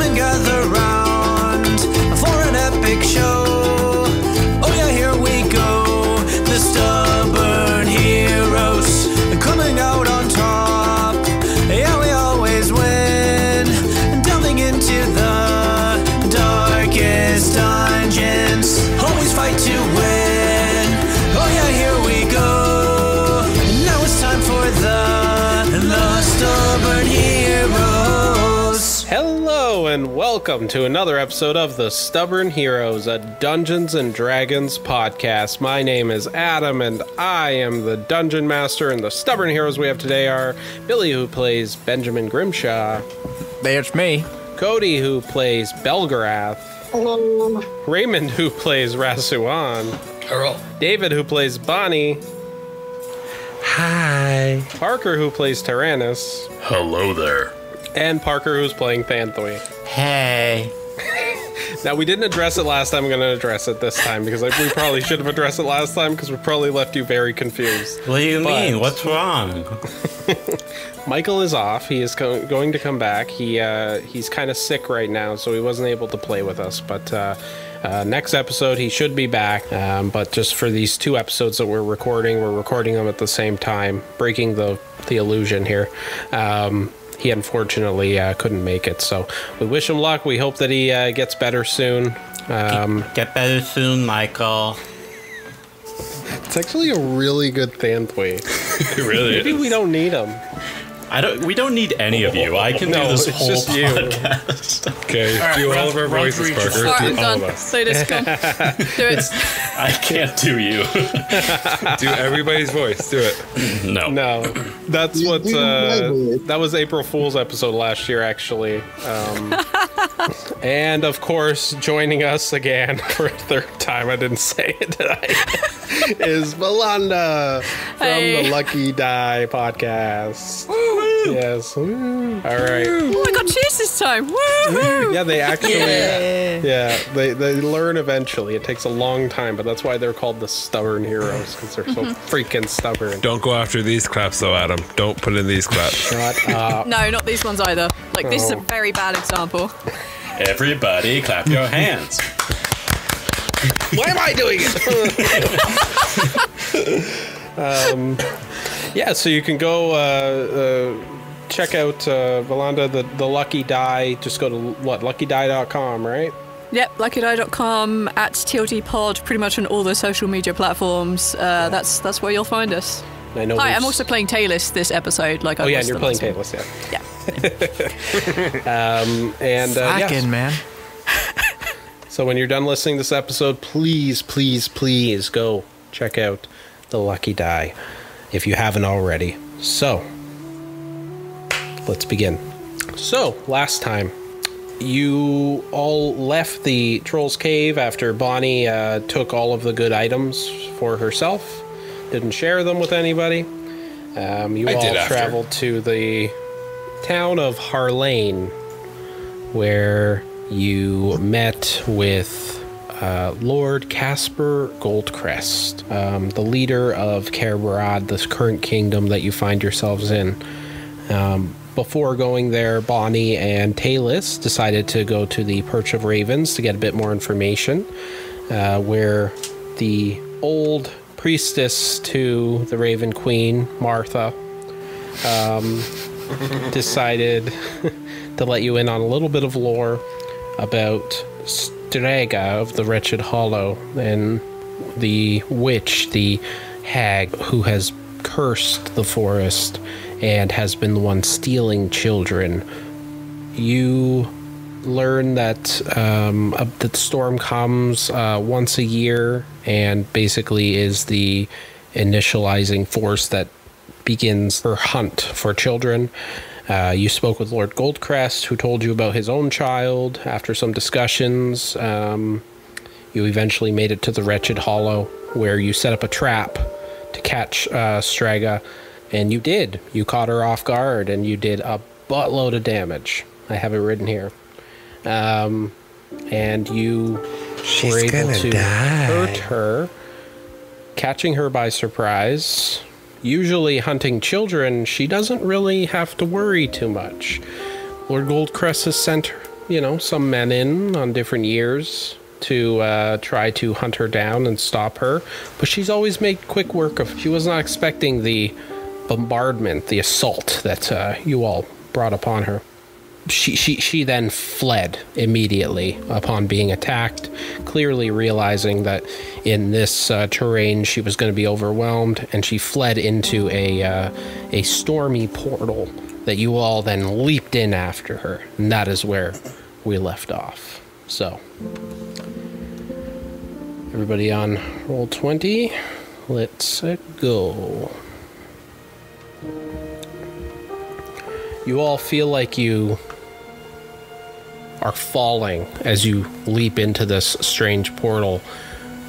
Come and gather round for an epic show. Oh yeah, here we go. The stubborn heroes coming out on top. Yeah, we always win. Delving into the darkest dungeons. Always fight to win. Oh yeah, here we go. Now it's time for the stubborn heroes. Hello and welcome to another episode of The Stubborn Heroes, a Dungeons & Dragons podcast. My name is Adam and I am the Dungeon Master, and the stubborn heroes we have today are Billy, who plays Benjamin Grimshaw. There's me. Cody, who plays Belgarath. Hello. Raymond, who plays Rasuan. Carl. David, who plays Bonnie. Hi. Parker, who plays Tyrannus. Hello there. And Parker, who's playing Panthui. Hey. Now, we didn't address it last time. I'm going to address it this time because we probably should have addressed it last time because we probably left you very confused. What do you mean? What's wrong? Michael is off. He is going to come back. He's kind of sick right now, so he wasn't able to play with us. But next episode, he should be back. But just for these two episodes that we're recording them at the same time, breaking the illusion here. He unfortunately couldn't make it, so we wish him luck. We hope that he gets better soon. Get better soon, Michael. It's actually a really good Panthui. It really Maybe is. we don't need him. We don't need any of you. I can do this it's whole just you. podcast. Okay, do all of our voices, Parker. Alright, I'm Do all of done. us. So this come. Do it. I can't do you. Do everybody's voice. Do it. No, that's what that was April Fool's episode last year, actually. And of course, joining us again for a third time, I didn't say it tonight, is Volonda from the Lucky Die podcast. Woo! Yes. Woo. All right. Oh, I got cheers this time. Woo! Yeah, they actually. They learn eventually. It takes a long time, but that's why they're called the Stubborn Heroes, because they're so freaking stubborn. Don't go after these claps, though, Adam. Don't put in these claps. Shut up. No, not these ones either. Like, this is a very bad example. Everybody clap your hands. Why am I doing it? Yeah, so you can go check out Volonda, the Lucky Die. Just go to luckydie.com, right? Yep, luckydie.com, at TLDpod, pretty much on all the social media platforms. That's where you'll find us. I know. Hi, I'm also playing Talus this episode. Like, Oh yeah, and you're playing Talus, yeah. Yeah. Yes. man. So when you're done listening to this episode, please, please, please go check out the Lucky Die if you haven't already. So, let's begin. So, last time, you all left the Troll's Cave after Bonnie took all of the good items for herself. Didn't share them with anybody. You all traveled to the town of Harlane, where you met with Lord Casper Goldcrest, the leader of Kerberad, this current kingdom that you find yourselves in. Before going there, Bonnie and Talus decided to go to the Perch of Ravens to get a bit more information, where the old priestess to the Raven Queen, Martha, decided to let you in on a little bit of lore about Strega of the Wretched Hollow and the witch, the hag, who has cursed the forest and has been the one stealing children. You learn that the storm comes once a year and basically is the initializing force that begins her hunt for children. You spoke with Lord Goldcrest, who told you about his own child. After some discussions, you eventually made it to the Wretched Hollow, where you set up a trap to catch Strega, and you did. You caught her off guard, and you did a buttload of damage. I have it written here. And you were able to hurt her, catching her by surprise. Usually hunting children, she doesn't really have to worry too much. Lord Goldcrest has sent some men in on different years to try to hunt her down and stop her. But she's always made quick work of. She was not expecting the bombardment, the assault that you all brought upon her. She then fled immediately upon being attacked, clearly realizing that in this terrain she was going to be overwhelmed, and she fled into a stormy portal that you all then leaped in after her, and that is where we left off. So, everybody on roll 20, let's go. You all feel like you are falling as you leap into this strange portal.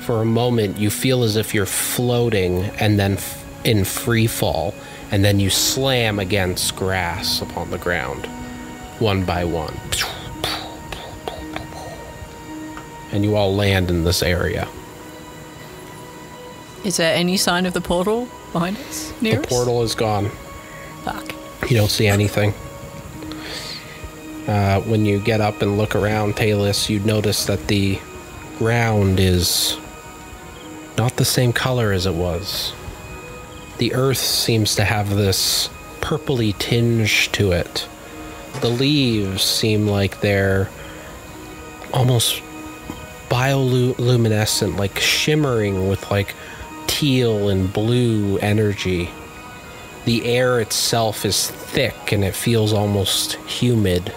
For a moment, you feel as if you're floating and then in free fall, and then you slam against grass upon the ground, one by one. And you all land in this area. Is there any sign of the portal behind us? Near us? The portal is gone. Fuck. You don't see anything. When you get up and look around, Talus, you notice that the ground is not the same color as it was. The earth seems to have this purpley tinge to it. The leaves seem like they're almost bioluminescent, like shimmering with like teal and blue energy. The air itself is thick and it feels almost humid.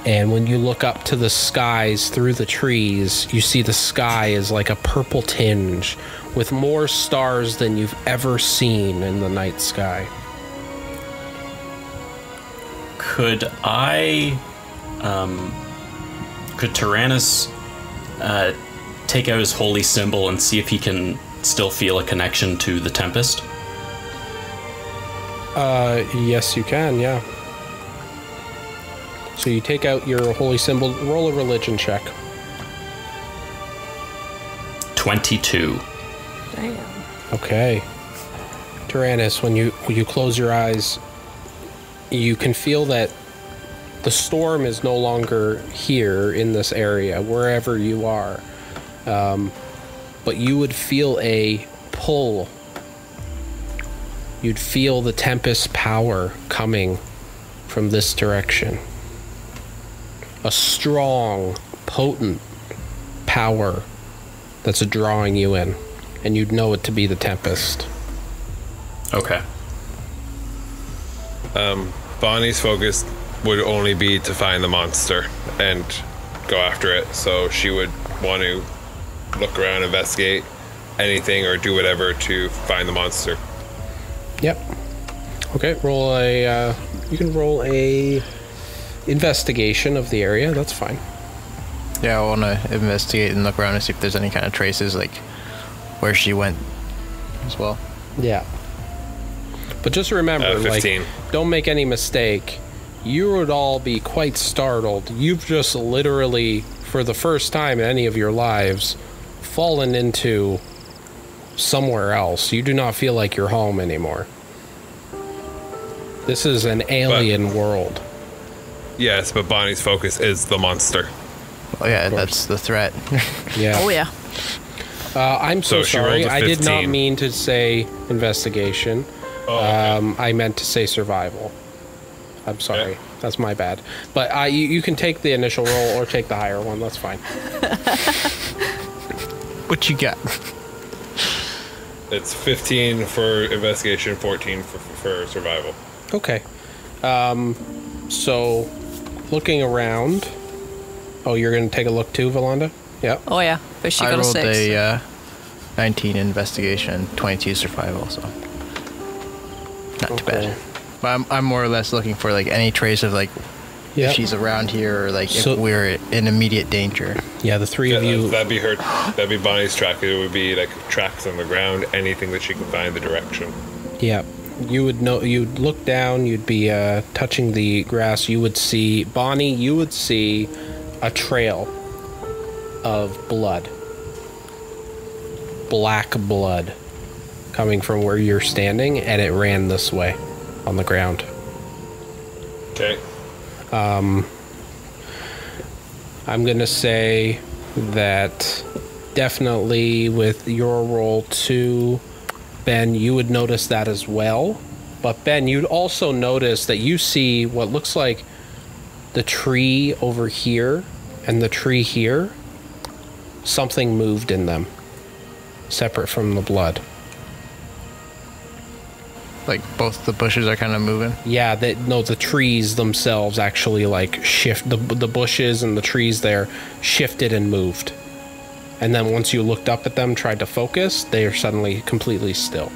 And when you look up to the skies through the trees, you see the sky is like a purple tinge with more stars than you've ever seen in the night sky. Could Tyrannus take out his holy symbol and see if he can still feel a connection to the Tempest? Yes, you can, yeah. So you take out your holy symbol, roll a religion check. 22. Damn. Okay. Tyrannus, when you close your eyes, you can feel that the storm is no longer here in this area, wherever you are. But you would feel a pull. You'd feel the tempest power coming from this direction. A strong, potent power that's drawing you in, and you'd know it to be the Tempest. Okay. Bonnie's focus would only be to find the monster and go after it, so she would want to look around, investigate anything, or do whatever to find the monster. Yep. Okay, roll a... you can roll a investigation of the area. That's fine. Yeah, I want to investigate and look around and see if there's any kind of traces, like where she went as well. Yeah. But just remember, 15. like, don't make any mistake. You would all be quite startled. You've just literally, for the first time in any of your lives, fallen into somewhere else. You do not feel like you're home anymore. This is an alien world. Yes, but Bonnie's focus is the monster. Oh yeah, that's the threat. Yeah. Oh, yeah. I'm so So she rolled sorry. a I did not 15. mean to say investigation. Oh, okay. I meant to say survival. I'm sorry. Yeah. That's my bad. But you can take the initial roll or take the higher one. That's fine. What you got? It's 15 for investigation, 14 for survival. Okay. So, looking around. Oh, you're going to take a look too, Volonda? Yeah. Oh, yeah. But she I got a rolled 6. a 19 investigation, 22 survival, so not too bad. But I'm more or less looking for like any trace of like Yeah. if she's around here or like So- if we're in immediate danger. Yeah, the three of you. That'd be her. That'd be Bonnie's track. It would be like tracks on the ground, anything that she can find the direction. Yeah. You would know. You'd look down. You'd be touching the grass. You would see Bonnie. You would see a trail of blood, black blood, coming from where you're standing, and it ran this way on the ground. Okay. I'm going to say that definitely with your roll 2, Ben, you would notice that as well. But Ben, you'd also notice that you see what looks like the tree over here and the tree here. Something moved in them, separate from the blood. Like both the bushes are kind of moving. Yeah, the trees themselves actually like shift. The bushes and the trees there shifted and moved. And then once you looked up at them, tried to focus, they are suddenly completely still.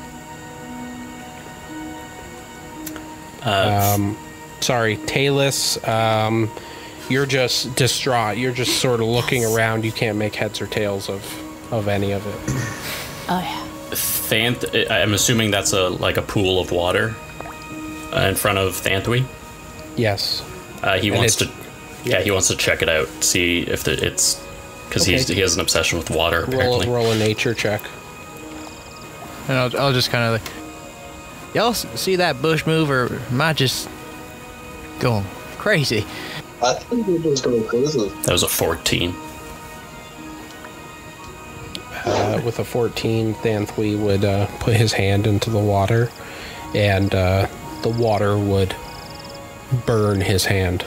Sorry, Talus, you're just distraught. You're just sort of looking around. You can't make heads or tails of any of it. Oh, yeah. I'm assuming that's a pool of water in front of Thanthui. Yes. He wants to check it out, see if it's because Okay. he has an obsession with water. Apparently, Roll a nature check. And I'll just kind of like, y'all see that bush move, or am I just going crazy? I think we're just going crazy. that was a 14. With a 14, Thanthui would put his hand into the water, and the water would burn his hand.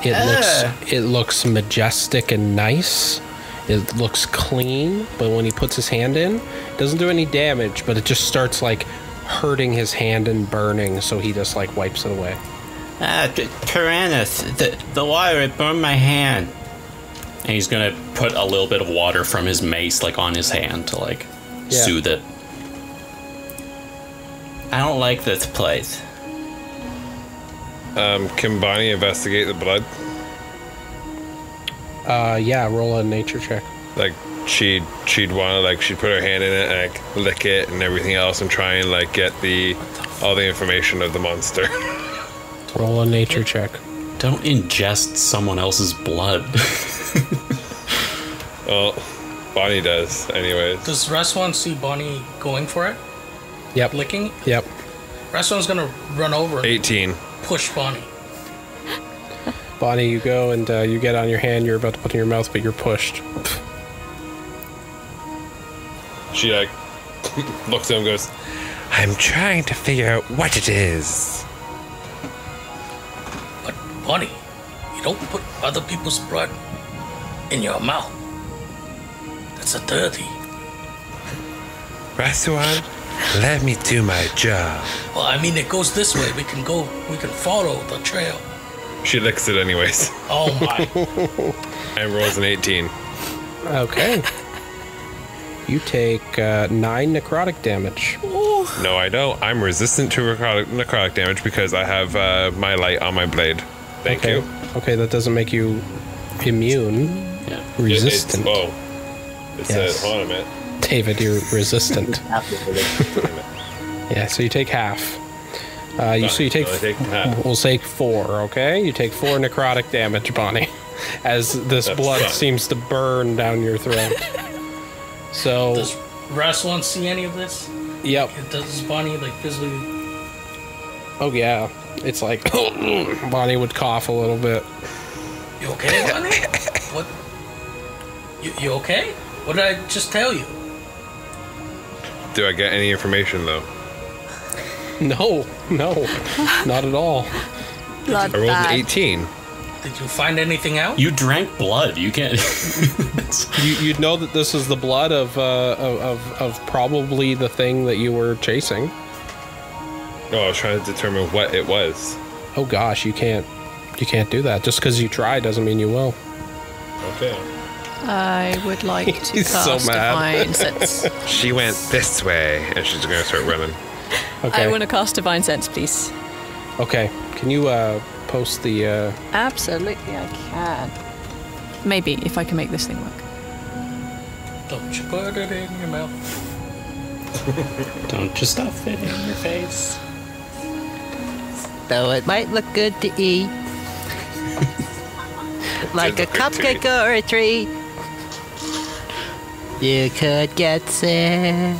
It looks majestic and nice. It looks clean, but when he puts his hand in, it doesn't do any damage, but it just starts like hurting his hand and burning, so he just like wipes it away. Tyrannus, the water, it burned my hand. And he's gonna put a little bit of water from his mace on his hand to soothe it. I don't like this place. Can Bonnie investigate the blood? Yeah, roll a nature check. She'd want to she'd put her hand in it and lick it and everything else and try and get all the information of the monster. Roll a nature check. Don't ingest someone else's blood. Well, Bonnie does, anyways. Does Raswan see Bonnie going for it? Yep. Licking? Yep. Raswan's gonna run over and 18. push Bonnie. Bonnie, you go and you get on your hand. You're about to put in your mouth, but you're pushed. She looks at him and goes, I'm trying to figure out what it is. But Bonnie, you don't put other people's blood in your mouth. That's a dirty. Rasuan, let me do my job. Well, I mean, it goes this way. We can follow the trail. She licks it anyways. Oh my. And rolls an 18. Okay. You take 9 necrotic damage. No, I don't. I'm resistant to necrotic damage because I have my light on my blade. Thank you. Okay, that doesn't make you immune. Yeah. Resistant. It Yes. says, hold on a minute. David, you're resistant. Yeah, so you take half. You take. So I take half. We'll say 4. Okay, you take 4 necrotic damage, Bonnie, as this That's blood fine. seems to burn down your throat. So, Does Raswan see any of this? yep. Does Bonnie visibly? Oh yeah, it's like Bonnie would cough a little bit. You okay, Bonnie? What? You okay? What did I just tell you? Do I get any information, though? No, not at all. Blood I rolled an bad. 18. Did you find anything out? You drank blood. You can't. You'd know that this is the blood of probably the thing that you were chasing. No, I was trying to determine what it was. Oh gosh, you can't do that. Just because you try doesn't mean you will. Okay. I would like to He's so cast mad. Divine Sense. She went this way, and she's going to start running. Okay. I want to cast Divine Sense, please. Okay. Can you post the? Absolutely, I can. Maybe if I can make this thing work. Don't you put it in your mouth. Don't just stuff it in your face. Though it might look good to eat. Like a Did look good to cupcake or a treat. You could get sick.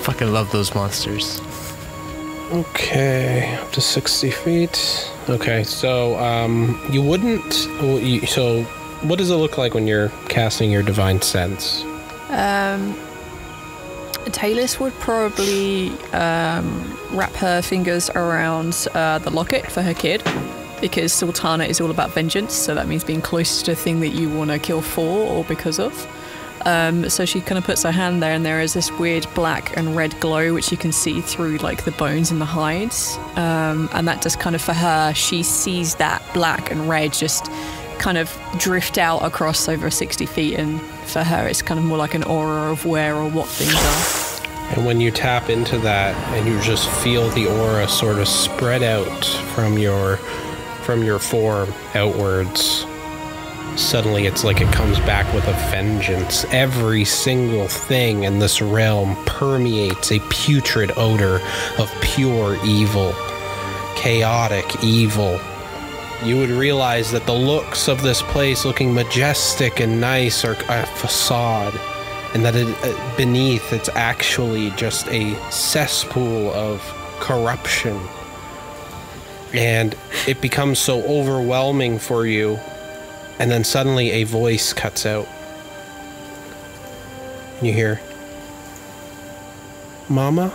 Fucking love those monsters. Okay, up to 60 feet. Okay, so you wouldn't. So, what does it look like when you're casting your divine sense? Talus would probably wrap her fingers around the locket for her kid, because Sultana is all about vengeance, so that means being close to the thing that you want to kill for or because of. So she kind of puts her hand there, and there is this weird black and red glow which you can see through like the bones and the hides, and that just kind of, for her, she sees that black and red just kind of drift out across over 60 feet, and for her it's kind of more like an aura of where or what things are. And when you tap into that and you just feel the aura sort of spread out from your form outwards, suddenly it's like it comes back with a vengeance. Every single thing in this realm permeates a putrid odor of pure evil, chaotic evil. You would realize that the looks of this place, looking majestic and nice, are a facade, and that beneath it's actually just a cesspool of corruption. And it becomes so overwhelming for you. And then suddenly a voice cuts out. And you hear, Mama?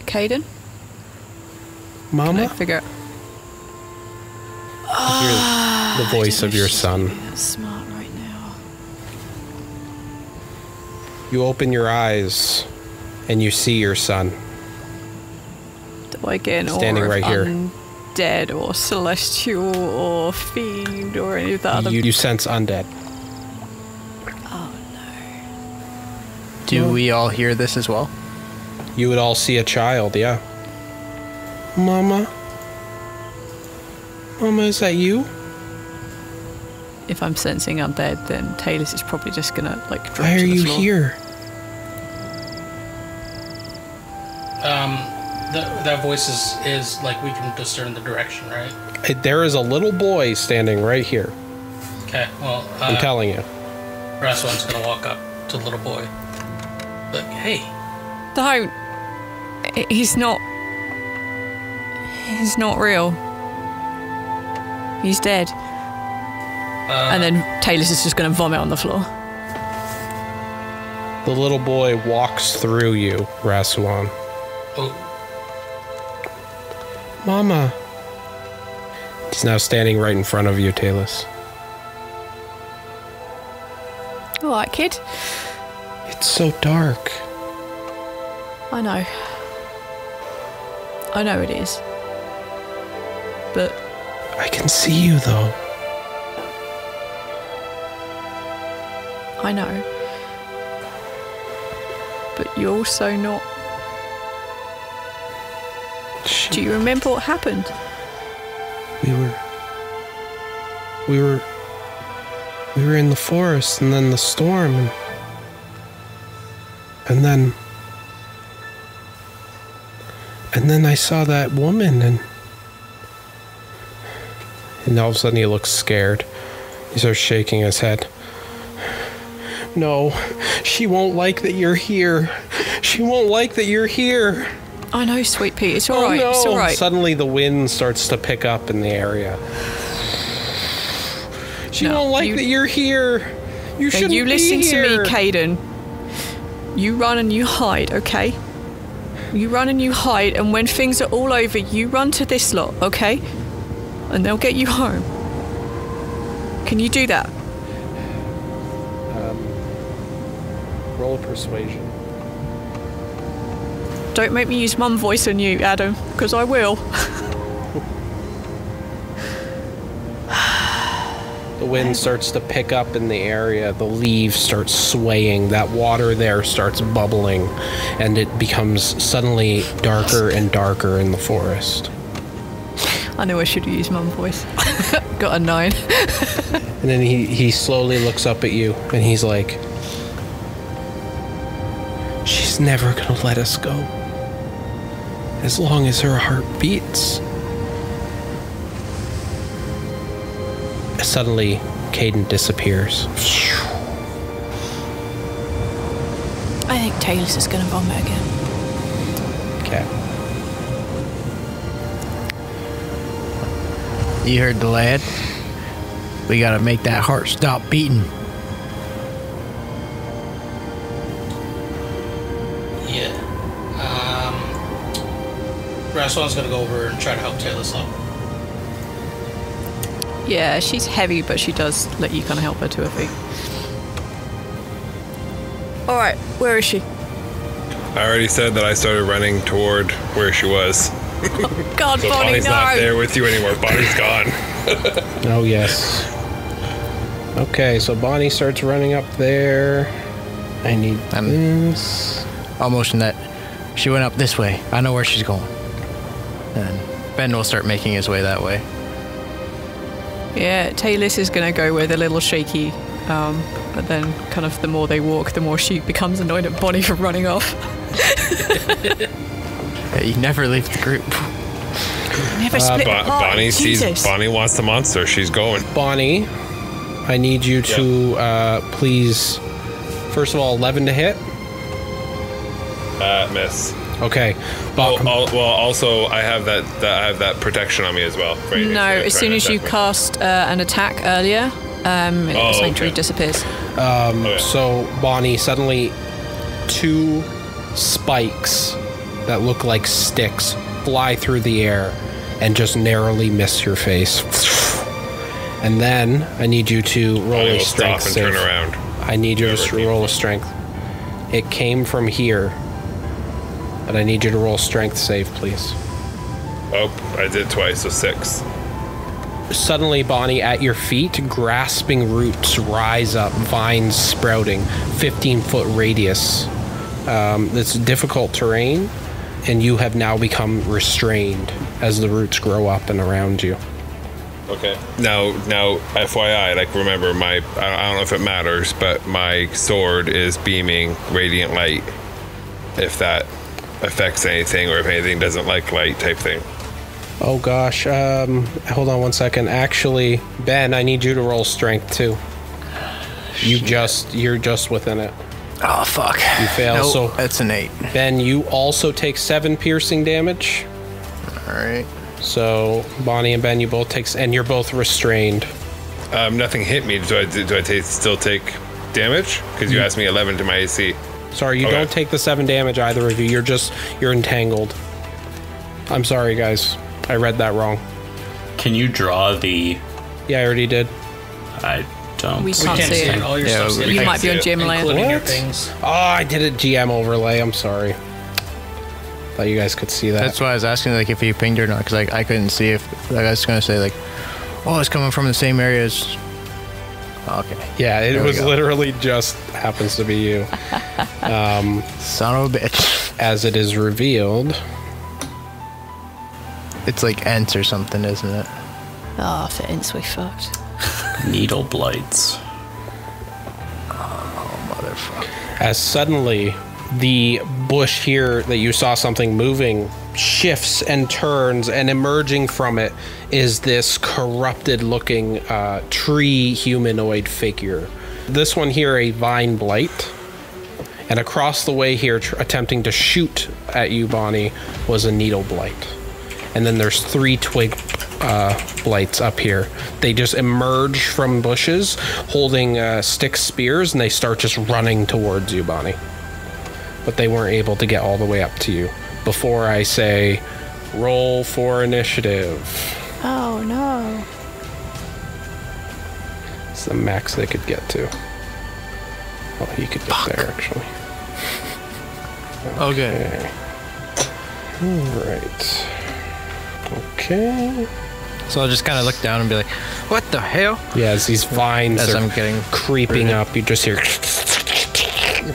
Caden? Mama? Can I figure out? You hear the voice of your son. That's smart right now. You open your eyes and you see your son. Do I get an standing aura right here. Undead or celestial or fiend or any of that other? You sense undead. Oh no. Do we all hear this as well? You would all see a child, yeah. Mama? Mama, is that you? If I'm sensing undead, then Talus is probably just gonna like drop Why to are the you floor. here? That voice is like we can discern the direction, right? There is a little boy standing right here. Okay, well, I'm telling you. Raswan's gonna walk up to the little boy. But hey, Don't. He's not. He's not real. He's dead. And then Talus is just going to vomit on the floor. The little boy walks through you, Rasuan. oh, Mama. He's now standing right in front of you, Talus. All right, kid. It's so dark. I know. I know it is. But I can see you, though. I know. But you're also not. Do you remember what happened? We were in the forest, and then the storm, and then I saw that woman, and all of a sudden he looks scared. He starts shaking his head. No, she won't like that you're here. She won't like that you're here. I know, Sweet Pea. It's all right. No. It's all right. Suddenly the wind starts to pick up in the area. She won't like that you're here. You shouldn't You be listen here. to me, Caden. You run and you hide, okay? You run and you hide, and when things are all over, you run to this lot, okay? And they'll get you home. Can you do that? Roll a persuasion. Don't make me use mum voice on you, Adam, because I will. The wind starts to pick up in the area. The leaves start swaying. That water there starts bubbling, and it becomes suddenly darker and darker in the forest. I know I should have used mum voice. Got a 9. And then he slowly looks up at you, and he's like, she's never gonna let us go. As long as her heart beats. Suddenly, Caden disappears. I think Taylor's is going to vomit again. Okay. You heard the lad? We gotta make that heart stop beating. Yeah. Raswan's gonna go over and try to help Taylor's up. Yeah, she's heavy, but she does let you kind of help her to her feet. Alright, where is she? I already said that I started running toward where she was. God, So Bonnie, Bonnie's no! not there with you anymore. Bonnie's gone. Oh, yes. Okay, so Bonnie starts running up there. I need this. I'll motion that she went up this way. I know where she's going. And Ben will start making his way that way. Yeah, Taylor's is going to go with a little shaky, but then kind of the more they walk, the more she becomes annoyed at Bonnie for running off. Yeah, you never leave the group. Never split apart. Bonnie sees. Jesus. Bonnie wants the monster. She's going. Bonnie, I need you to please, first of all, 11 to hit. Miss. Okay. Well, also I have that protection on me as well. Right? No, as soon as you cast an attack earlier, Sanctuary disappears. Okay. So, Bonnie, suddenly 2 spikes that look like sticks fly through the air and just narrowly miss your face. And then I need you to roll a strength stop and save. turn around. I need you to roll a strength. It came from here, but I need you to roll a strength save, please. Oh, I did twice, so 6. Suddenly, Bonnie, at your feet, grasping roots rise up, vines sprouting, 15-foot radius. It's difficult terrain, and you have now become restrained as the roots grow up and around you. Okay. Now, FYI, like remember I don't know if it matters, but my sword is beaming radiant light. If that affects anything, or if anything doesn't like light, type thing. Oh gosh, hold on one second. Actually, Ben, I need you to roll strength too. You're just within it. Oh, fuck. You fail, Nope, so that's an 8. Ben, you also take 7 piercing damage. Alright. So Bonnie and Ben, you both take, and you're both restrained. Nothing hit me. Do I still take damage? Because you asked me 11 to my AC. Sorry, you don't take the 7 damage, either of you. You're entangled. I'm sorry, guys. I read that wrong. Can you draw the... Yeah, I already did. I don't... We can't see it. All your stuff's in You it, might be on gym land. including your What? things. Oh, I did a GM overlay. I'm sorry. Thought you guys could see that. That's why I was asking, like, if you pinged or not, because I couldn't see if... Like, I was going to say, like, oh, it's coming from the same areas. Okay. Yeah, it There we was go. literally just happens to be you. Son of a bitch. As it is revealed. It's like Ents or something, isn't it? Oh, for Ince, we fucked. Needle blights. Motherfucker. As suddenly the bush here that you saw something moving shifts and turns, and emerging from it is this corrupted looking tree humanoid figure. This one here, a vine blight. And across the way here, attempting to shoot at you, Bonnie, was a needle blight. And then there's 3 twig blights up here. They just emerge from bushes holding stick spears, and they start just running towards you, Bonnie. But they weren't able to get all the way up to you. Before I say, roll for initiative. Oh, no. It's the max they could get to. Oh, he could get there, actually. Okay. All right. Okay. So I'll just kind of look down and be like, what the hell? Yeah, as these vines As are I'm getting creeping rooted. up, you just hear...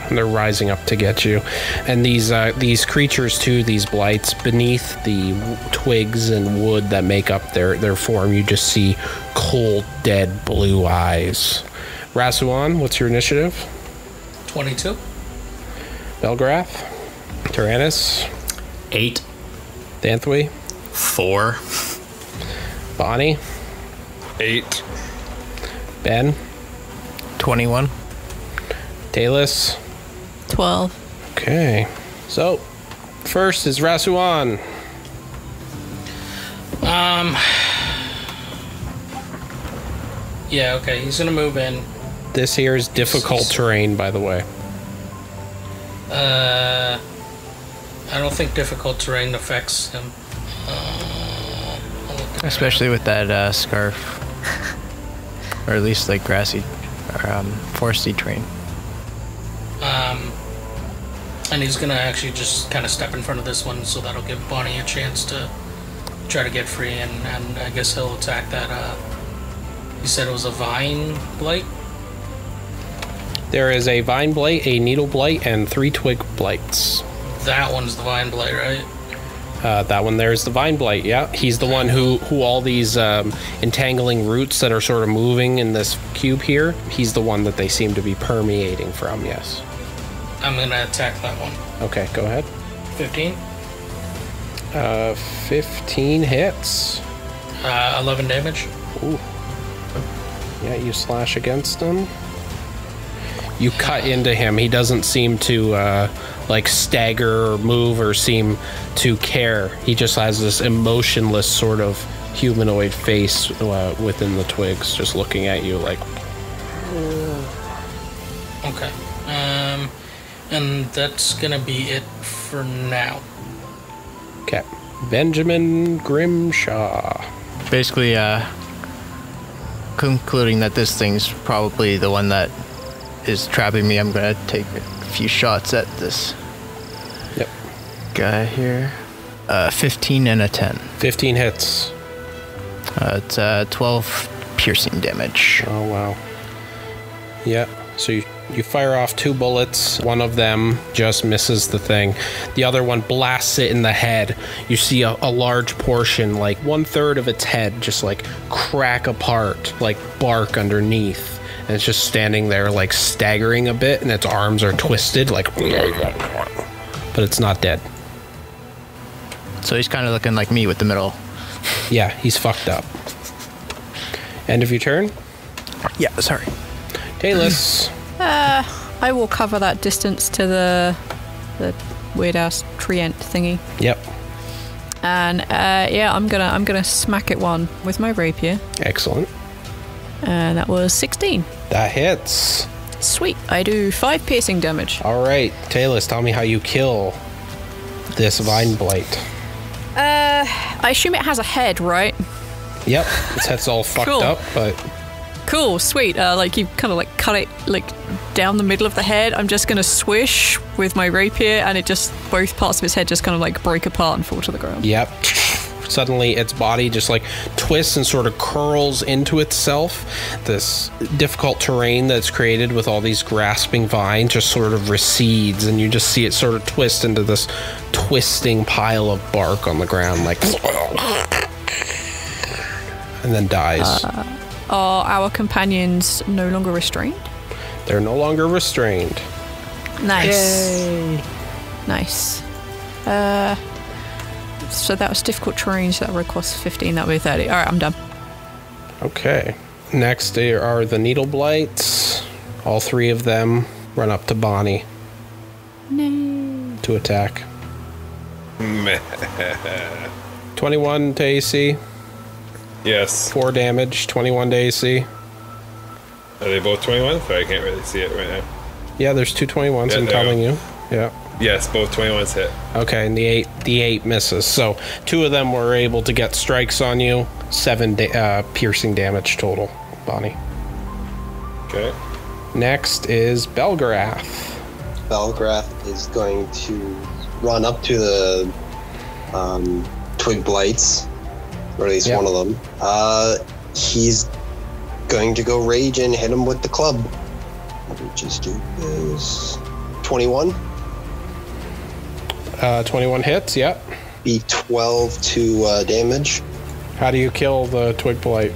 And they're rising up to get you. And these creatures, too, these blights, beneath the twigs and wood that make up their form, you just see cold, dead blue eyes. Rasuan, what's your initiative? 22. Belgrath? Tyrannus? 8. Danthwy? 4. Bonnie? 8. Ben? 21. Talus? 12. Okay. So, first is Rasuan. Yeah, okay, he's gonna move in. This here is difficult terrain, by the way. I don't think difficult terrain affects him. Especially with that scarf. Or at least like grassy or foresty terrain. And he's gonna actually just kind of step in front of this one, so that'll give Bonnie a chance to try to get free, and I guess he'll attack that, you said it was a vine blight? There is a vine blight, a needle blight, and 3 twig blights. That one's the vine blight, right? That one there is the vine blight, yeah. He's the one who all these entangling roots that are sort of moving in this cube here, he's the one that they seem to be permeating from, yes. I'm gonna attack that one. Okay, go ahead. 15? 15 hits. 11 damage. Ooh. Yeah, you slash against him. You cut into him. He doesn't seem to like stagger or move or seem to care. He just has this emotionless sort of humanoid face within the twigs, just looking at you like. Okay. And that's gonna be it for now. Okay. Benjamin Grimshaw. Basically, concluding that this thing's probably the one that is trapping me, I'm gonna take a few shots at this guy here. 15 and a 10. 15 hits. It's 12 piercing damage. Oh, wow. Yeah. So you fire off 2 bullets. One of them just misses the thing. The other one blasts it in the head. You see a large portion, like 1/3 of its head, just like crack apart, like bark underneath. And it's just standing there, like staggering a bit, and its arms are twisted, like. But it's not dead. So he's kind of looking like me with the middle. Yeah, he's fucked up. End of your turn? Yeah, sorry. Taylus. I will cover that distance to the weird ass treant thingy. Yep. And yeah, I'm gonna smack it one with my rapier. Excellent. And that was 16. That hits. Sweet. I do 5 piercing damage. All right, Taylus, tell me how you kill this vine blight. I assume it has a head, right? Yep, its head's all fucked Cool. up, but Cool, sweet. Like you kind of like cut it like down the middle of the head. I'm just gonna swish with my rapier, and it just both parts of its head just kind of like break apart and fall to the ground. yep. Suddenly, its body just like twists and sort of curls into itself. This difficult terrain that's created with all these grasping vines just sort of recedes, and you just see it sort of twist into this twisting pile of bark on the ground, like, and then dies. Are our companions no longer restrained? They're no longer restrained. Nice. Yay. Nice. So that was difficult terrain, so that would cost 15, that would be 30. Alright, I'm done. Okay. Next there are the needle blights. All 3 of them run up to Bonnie. No. To attack. 21 to AC. Yes. 4 damage, 21 to AC. Are they both 21? Sorry, I can't really see it right now. Yeah, there's 2 21s, Yeah, I'm there telling you you. Yeah. Yes, both 21s hit. Okay, and the eight misses. So 2 of them were able to get strikes on you. 7 piercing damage total, Bonnie. Okay. Next is Belgrath. Belgrath is going to run up to the twig blights, or at least Yep. one of them. He's going to go rage and hit him with the club. Which is 21. 21 hits, yep. Be 12 to damage. How do you kill the twig blight?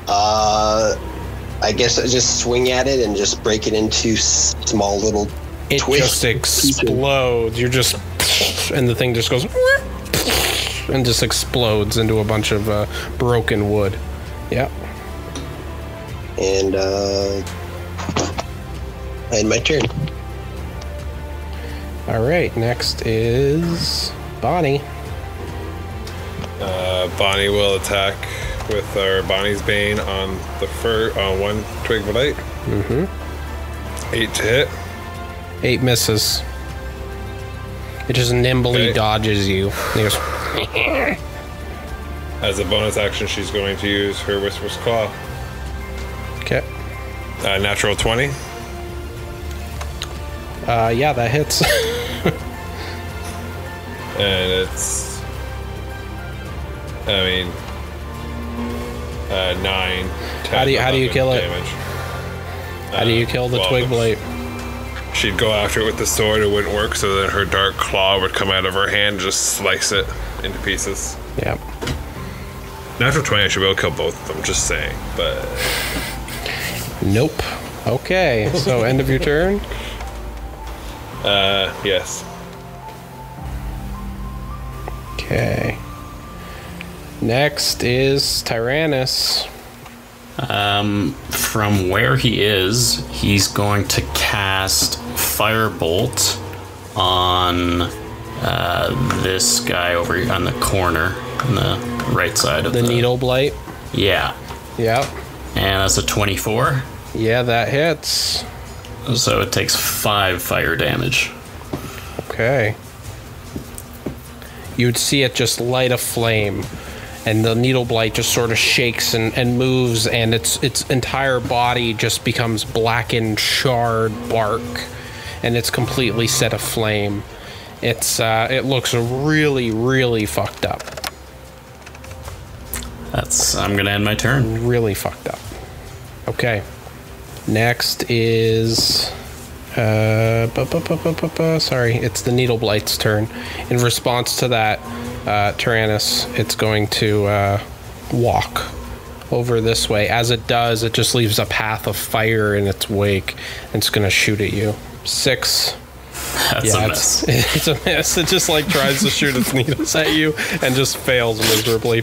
I guess I just swing at it and just break it into small little It twists. just explodes. You're just, and the thing just goes, and just explodes into a bunch of broken wood. Yep. And I end my turn. All right, next is Bonnie. Bonnie will attack with our Bonnie's Bane on the one twig blight. Mm-hmm. 8 to hit. 8 misses. It just nimbly Okay. dodges you. He goes, As a bonus action, she's going to use her Whisper's Claw. okay. Natural 20. Yeah, that hits. And it's... 9, 10, How do you 11 kill it? damage. How do you kill the twig blight? She'd go after it with the sword, it wouldn't work, so then her dark claw would come out of her hand and just slice it into pieces. Yeah. Natural 20, I should be able to kill both of them, just saying, but... Nope. Okay, so end of your turn. Yes. Okay. Next is Tyrannus. From where he is, he's going to cast Firebolt on this guy over on the corner, on the right side of The needle blight. Yeah. Yep. And that's a 24. Yeah, that hits. So it takes 5 fire damage. Okay. You would see it just light a flame, and the needle blight just sort of shakes and moves, and its entire body just becomes blackened, charred bark, and it's completely set aflame. It looks really, really fucked up. I'm gonna end my turn. Really fucked up. Okay. Next is sorry, it's the needle blight's turn. In response to that, Tyrannus, it's going to walk over this way. As it does, it just leaves a path of fire in its wake, and it's going to shoot at you. 6. That's a miss. It's a miss. It just like tries to shoot its needles at you and just fails miserably.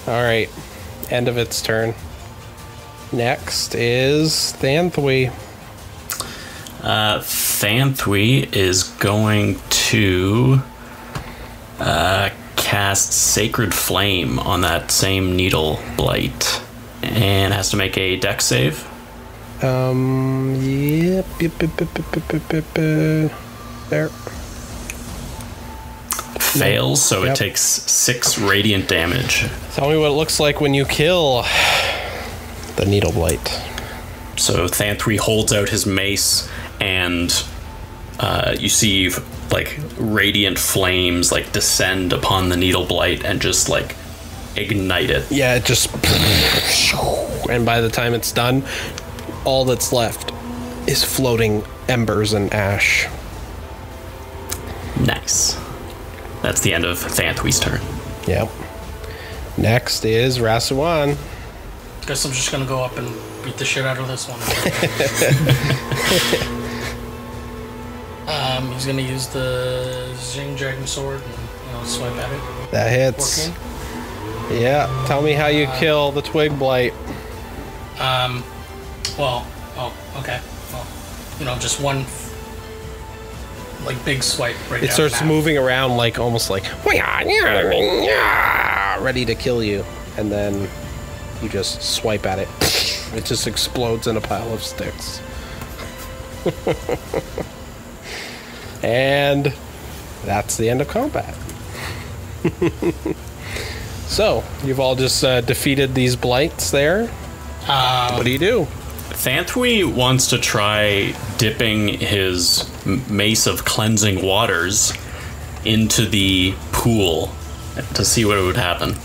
All right, end of its turn. Next is Thanthui. Thanthui is going to cast Sacred Flame on that same needle blight and has to make a dex save. Yep. There. Fails, so Yep. it takes 6 radiant damage. Tell me what it looks like when you kill the needle blight. So Thanthui holds out his mace, and you see like radiant flames like descend upon the needle blight and just like ignite it. Yeah, it just... And by the time it's done, all that's left is floating embers and ash. Nice. That's the end of Thanthui's turn. Yep. Next is Rasuan. Guess I'm just gonna go up and beat the shit out of this one. He's gonna use the Zing Dragon Sword and swipe at it. That hits. 14. Yeah, tell me how you kill the twig blight. Okay. Well, just one like big swipe right It down starts the mouth. moving around like almost like ready to kill you, and then you just swipe at it. It just explodes in a pile of sticks. And that's the end of combat. So you've all just defeated these blights there. What do you do? Thanthui wants to try dipping his mace of cleansing waters into the pool to see what would happen.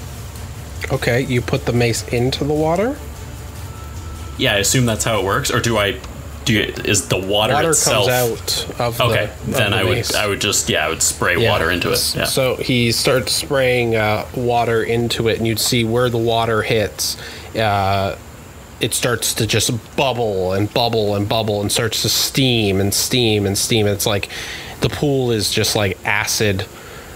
Okay, you put the mace into the water. Yeah, I assume that's how it works. Or is the water itself? Comes out of Okay, then the I mace. would spray water into it. Yeah. So he starts spraying water into it, and you'd see where the water hits. It starts to just bubble and bubble and bubble, and starts to steam and steam and steam. It's like the pool is just like acid,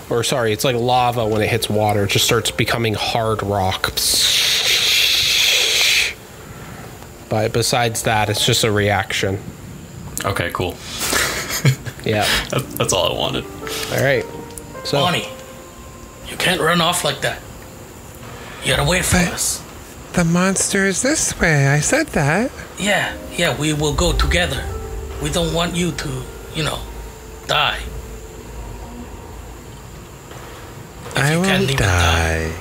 or sorry, it's like lava when it hits water. It just starts becoming hard rock. But besides that, it's just a reaction. Okay, cool. Yeah. That's all I wanted. All right. So, Bonnie, you can't run off like that. You gotta wait for us. The monster is this way. I said that. Yeah, we will go together. We don't want you to, die. I you can't won't even die.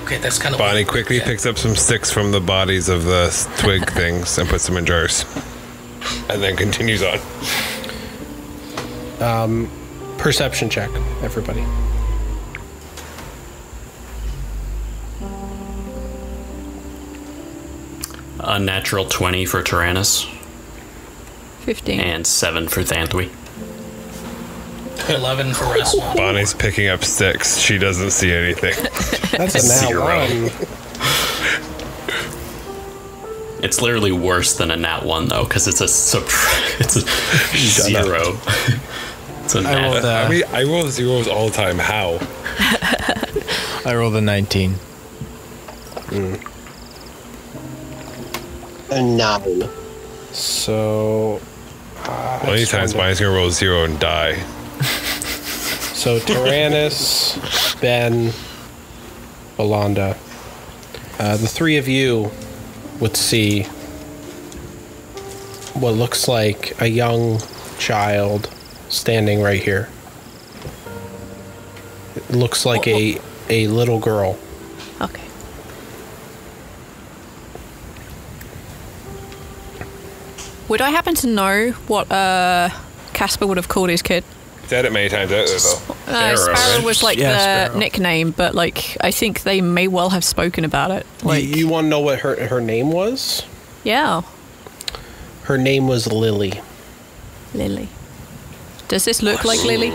Okay, that's kind of Bonnie quickly picks up some sticks from the bodies of the twig things and puts them in jars. And then continues on. perception check, everybody. A natural 20 for Tyrannus 15. and 7 for Thantwi. 11 for Rasmus. Bonnie's picking up sticks. She doesn't see anything. That's a nat 0. one. It's literally worse than a nat 1 though, because it's a 0. It's a nat. rolled, I roll zeros all the time. How? I rolled a 19. A 9. So, Many times Bonnie's gonna roll 0 and die. so Tyrannus, Ben, Volonda, the three of you would see what looks like a young child standing right here. It looks like a little girl. Okay. Would I happen to know what Casper would have called his kid? Said it many times out there though. Sparrow was like Yeah, the Sparrow. nickname, but like I think they may well have spoken about it. Like, You want to know what her name was? yeah, Her name was Lily. Lily. Does this look like Lily?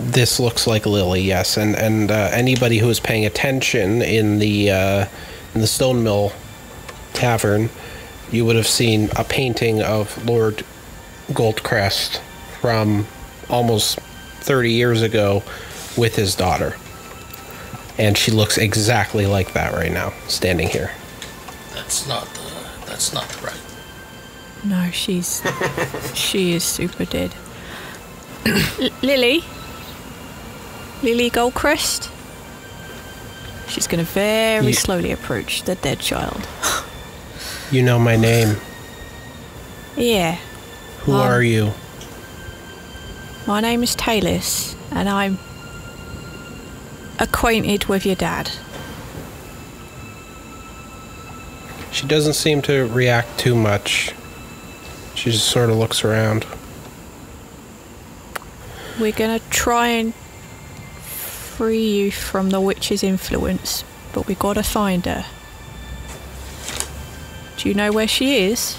This looks like Lily, yes, and anybody who is paying attention in the Stone Mill Tavern, you would have seen a painting of Lord Goldcrest from almost 30 years ago with his daughter, and she looks exactly like that right now, standing here. That's not right. No, she is super dead. Lily Goldcrest. She's going to very slowly approach the dead child. You know my name. Yeah, Who are you? my name is Talis, and I'm acquainted with your dad. She doesn't seem to react too much. She just sort of looks around. We're gonna try and free you from the witch's influence, but we gotta find her. Do you know where she is?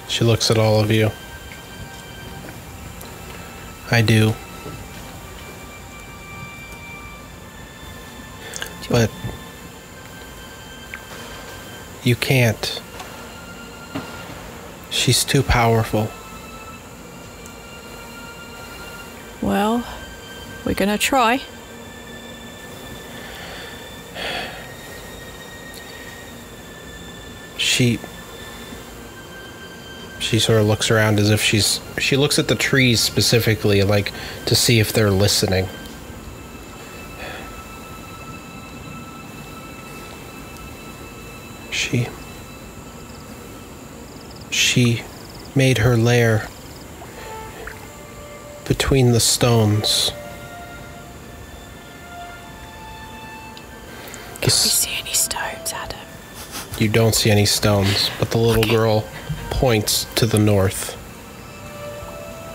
She looks at all of you. I do. But you can't. She's too powerful. Well, we're gonna try. She sort of looks around as if she looks at the trees specifically, like to see if they're listening. She made her lair between the stones. Can we see any stones, Adam? You don't see any stones, but the little girl points to the north,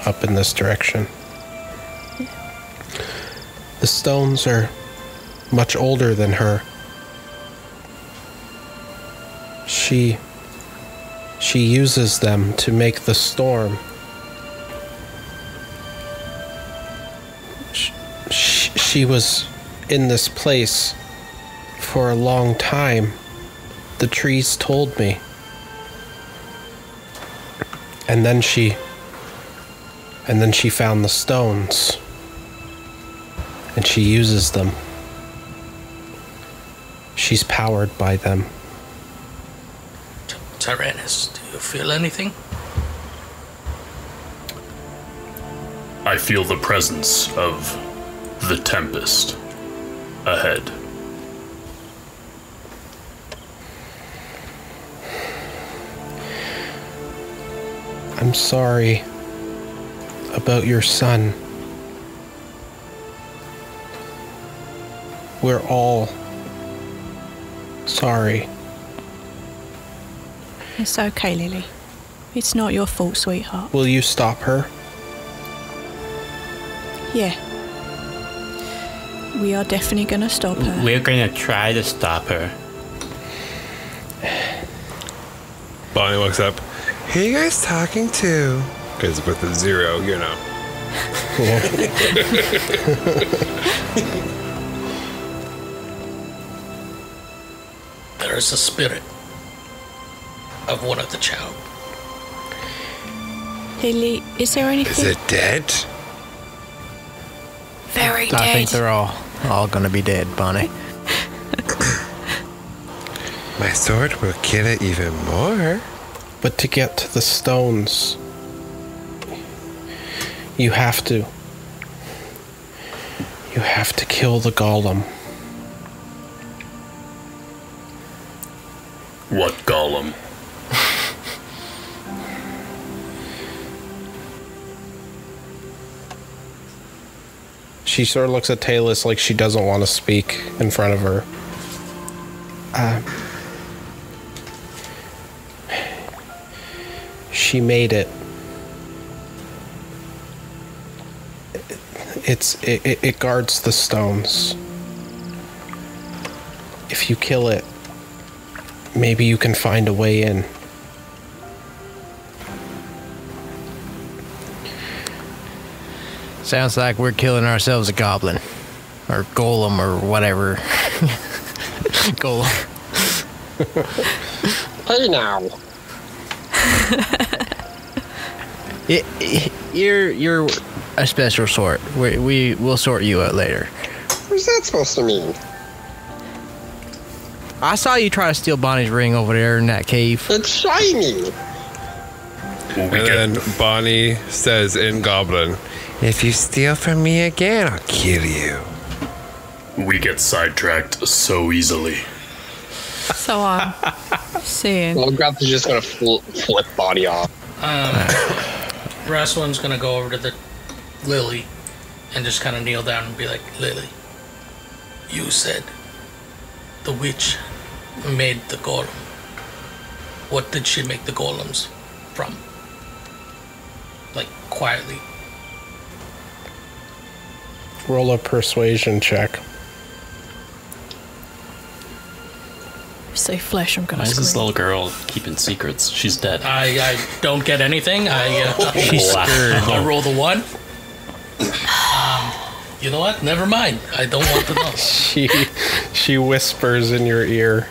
up in this direction. The stones are much older than her. She uses them to make the storm. She was in this place for a long time. The trees told me. And then she found the stones. And she uses them. She's powered by them. Tyrannus, do you feel anything? I feel the presence of the Tempest ahead. I'm sorry about your son. We're all sorry. It's okay, Lily. It's not your fault, sweetheart. Will you stop her? Yeah. We are definitely gonna stop her. We're gonna try to stop her. Bonnie looks up. Who are you guys talking to? Because with a 0, you know. There is a spirit of one of the child. Lily, is there anything? Is it dead? Very dead. I think they're all gonna be dead, Bonnie. My sword will kill it even more. But to get to the stones, you have to kill the golem. What golem? She sort of looks at Talus like she doesn't want to speak in front of her. She made it. It guards the stones. If you kill it, maybe you can find a way in. Sounds like we're killing ourselves a goblin. Or golem or whatever. Golem. Hey now. You're a special sort. We'll sort you out later. What's that supposed to mean? I saw you try to steal Bonnie's ring over there in that cave. It's shiny. And then Bonnie says in Goblin, if you steal from me again, I'll kill you. We get sidetracked so easily. So I'm seeing. Well, Grabs is just gonna flip Bonnie off. Raslin's gonna go over to the Lily and just kind of kneel down and be like, Lily, you said the witch made the golem. What did she make the golems from? Like, quietly. Roll a persuasion check. Say flesh, I'm gonna Why is this scream. little girl keeping secrets? She's dead. I don't get anything. She's scared. I roll the 1. You know what? Never mind. I don't want to know. She whispers in your ear.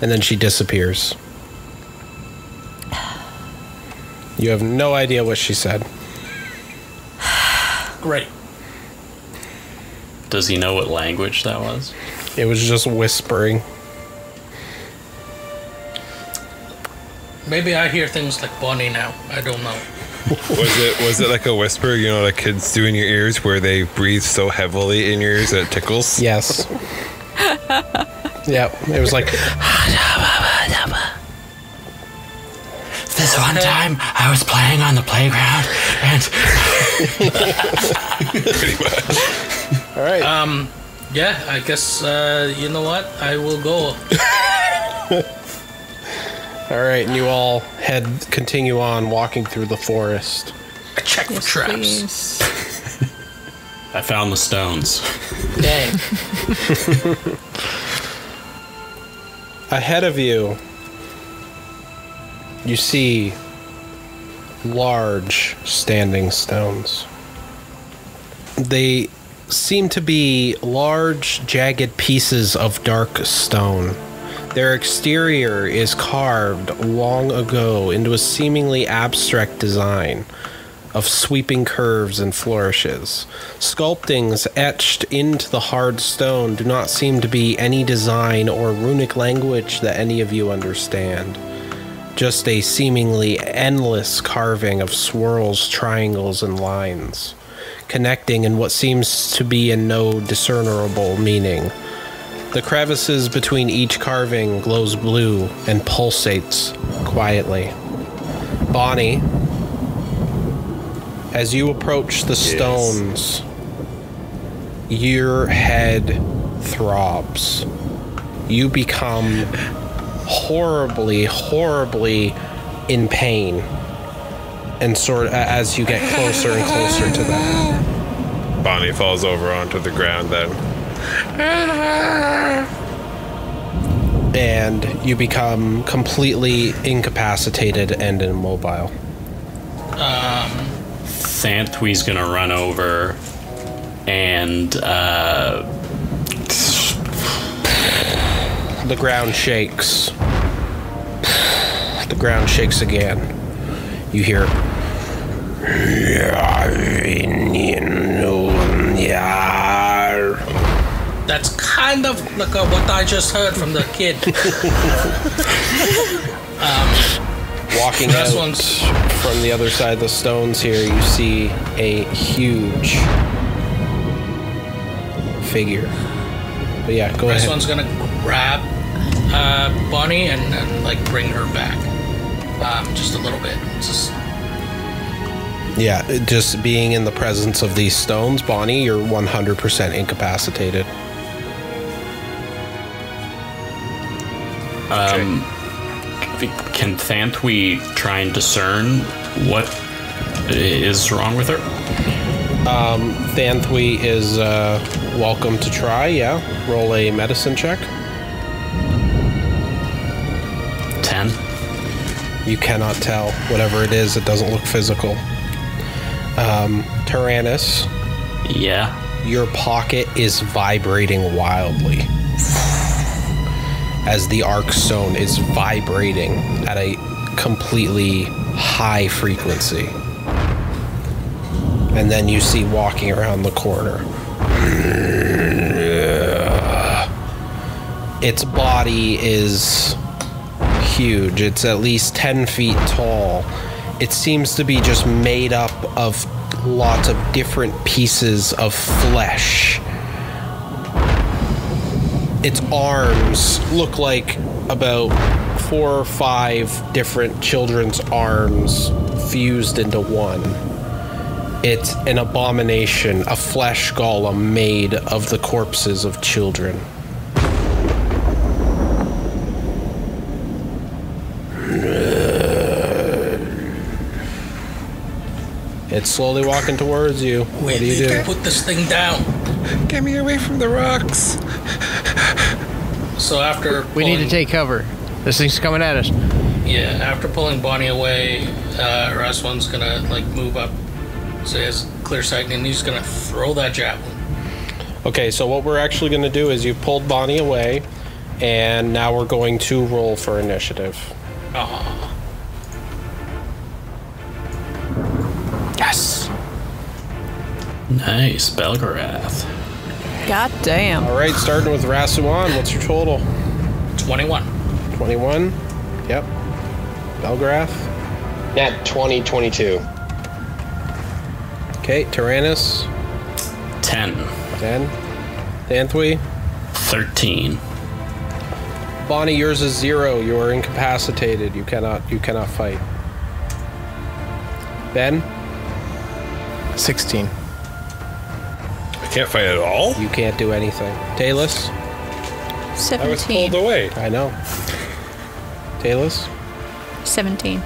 And then she disappears. You have no idea what she said. Great. Does he know what language that was? It was just whispering. Maybe I hear things like Bonnie now. I don't know. Was it like a whisper, you know, like kids do in your ears where they breathe so heavily in your ears that it tickles? Yes. Yep. It was like, This one time, I was playing on the playground, and Pretty much. all right. Yeah, I guess, you know what? I will go. All right. And you all continue on walking through the forest. I check for traps. Please. I found the stones. Dang. Ahead of you, you see large standing stones. They seem to be large, jagged pieces of dark stone. Their exterior is carved long ago into a seemingly abstract design. of sweeping curves and flourishes. Sculptings etched into the hard stone do not seem to be any design or runic language that any of you understand. Just a seemingly endless carving of swirls, triangles, and lines, connecting in what seems to be in no discernible meaning. The crevices between each carving glows blue and pulsates quietly. Bonnie, as you approach the stones, your head throbs. You become horribly, horribly in pain, and as you get closer and closer to them. Bonnie falls over onto the ground then. And you become completely incapacitated and immobile. Thantwee's gonna run over and the ground shakes. The ground shakes again. You hear That's kind of like what I just heard from the kid. walking out from the other side of the stones here. You see a huge figure. But yeah, go ahead. This one's gonna grab Bonnie and like bring her back, just a little bit. Just being in the presence of these stones, Bonnie, you're 100% incapacitated. Can Thantwee try and discern what is wrong with her? Thantwee is welcome to try, yeah. Roll a medicine check. 10. You cannot tell. Whatever it is, it doesn't look physical. Tyrannus. Yeah? Your pocket is vibrating wildly. As the arc stone is vibrating at a completely high frequency. And then you see walking around the corner. Its body is huge. It's at least 10 feet tall. It seems to be just made up of lots of different pieces of flesh. Its arms look like about 4 or 5 different children's arms fused into one. It's an abomination, a flesh golem made of the corpses of children. It's slowly walking towards you. What do you do? Put this thing down. Get me away from the rocks. So after We need to take cover. This thing's coming at us. Yeah, after pulling Bonnie away, Raswan's gonna like move up so he has clear sight, and he's gonna throw that javelin. Okay, so what we're actually going to do is you pulled Bonnie away, and now we're going to roll for initiative. Yes. Nice, Belgarath. God damn. All right, starting with Rasuan, what's your total? 21. 21? Yep. Belgarath? Nat 20, 22. Okay, Tyrannus? 10. 10. Thantwee? 13. Bonnie, yours is 0. You are incapacitated. You cannot fight. Ben? 16. I can't fight at all? You can't do anything. Talus? I was 17. pulled away. I know. Talus? 17.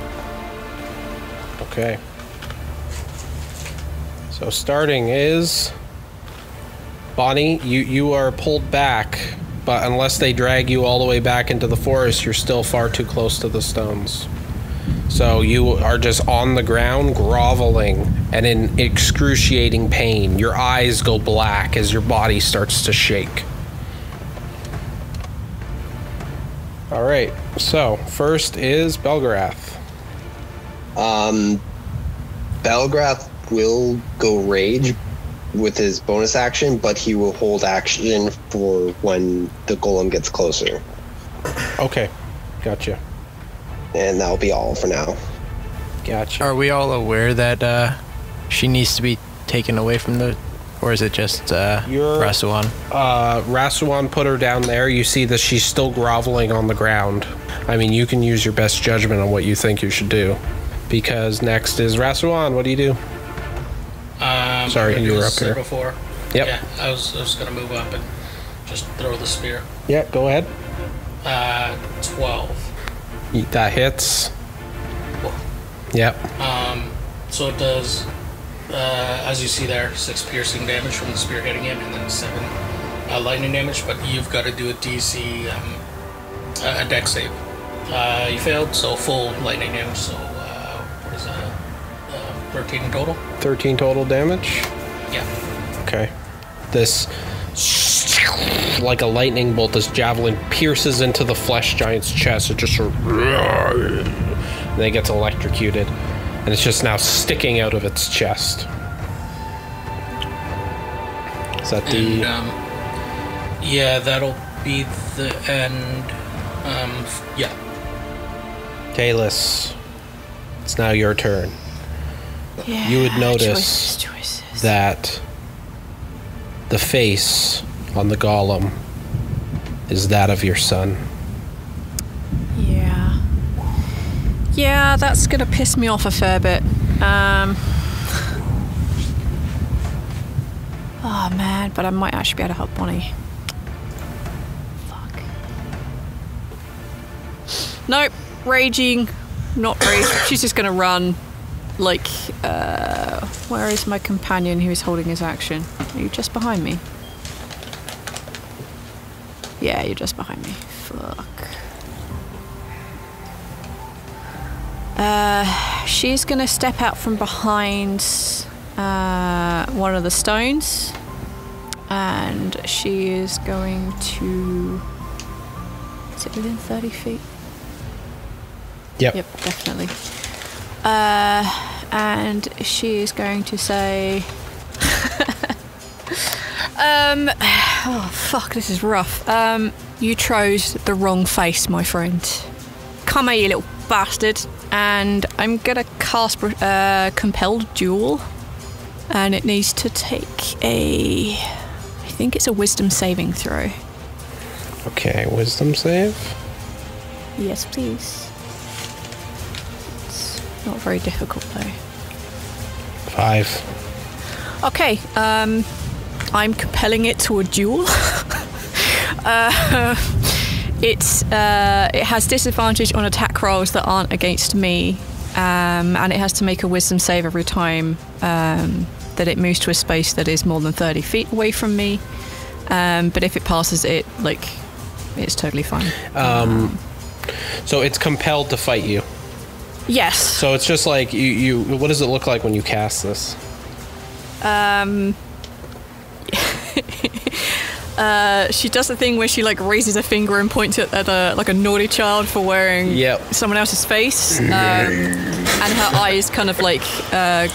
Okay. So starting is Bonnie, you are pulled back, but unless they drag you all the way back into the forest, you're still far too close to the stones. So you are just on the ground, groveling and in excruciating pain. Your eyes go black as your body starts to shake. All right, so first is Belgarath. Belgrath will go rage with his bonus action, but he will hold action for when the golem gets closer. Okay, gotcha. And that'll be all for now. Gotcha. Are we all aware that she needs to be taken away from the... Or is it just Rasuan? Rasuan put her down there. You see that she's still groveling on the ground. I mean, you can use your best judgment on what you think you should do. Because next is Rasuan. What do you do? Sorry, you were up here. Before. Yep. Yeah, I was going to move up and just throw the spear. Yeah, go ahead. 12. That hits. Yep. So it does, as you see there, 6 piercing damage from the spear hitting him, and then 7 lightning damage. But you've got to do a DC, a dex save. You failed, so full lightning damage. So what is that? 13 in total. 13 total damage. Yeah. Okay. This, like a lightning bolt, this javelin pierces into the flesh giant's chest. It just sort of, and then it gets electrocuted, and it's just now sticking out of its chest. Is that the? And, yeah, that'll be the end. Yeah. Talus, it's now your turn. Yeah, You would notice choices. that the face on the golem is that of your son. Yeah. Yeah, that's gonna piss me off a fair bit. Oh man, but I might actually be able to help Bonnie. Fuck. Nope, raging. Not rage. She's just gonna run. Like, where is my companion who is holding his action? Are you just behind me? Yeah, you're just behind me. Fuck. She's gonna step out from behind one of the stones, and she is going to... Is it within 30 feet? Yep. Yep, definitely. And she is going to say... oh, fuck, this is rough. You chose the wrong face, my friend. Come here, you little bastard. And I'm gonna cast Compelled Duel. And it needs to take a... I think it's a Wisdom saving throw. Okay, wisdom save. Yes, please. Not very difficult though. 5. Okay, I'm compelling it to a duel. It has disadvantage on attack rolls that aren't against me, and it has to make a wisdom save every time that it moves to a space that is more than 30 feet away from me. But if it passes it, like, it's totally fine. So it's compelled to fight you. Yes. So it's just like you. What does it look like when you cast this? She does the thing where she like raises a finger and points it at a naughty child for wearing someone else's face, and her eyes kind of like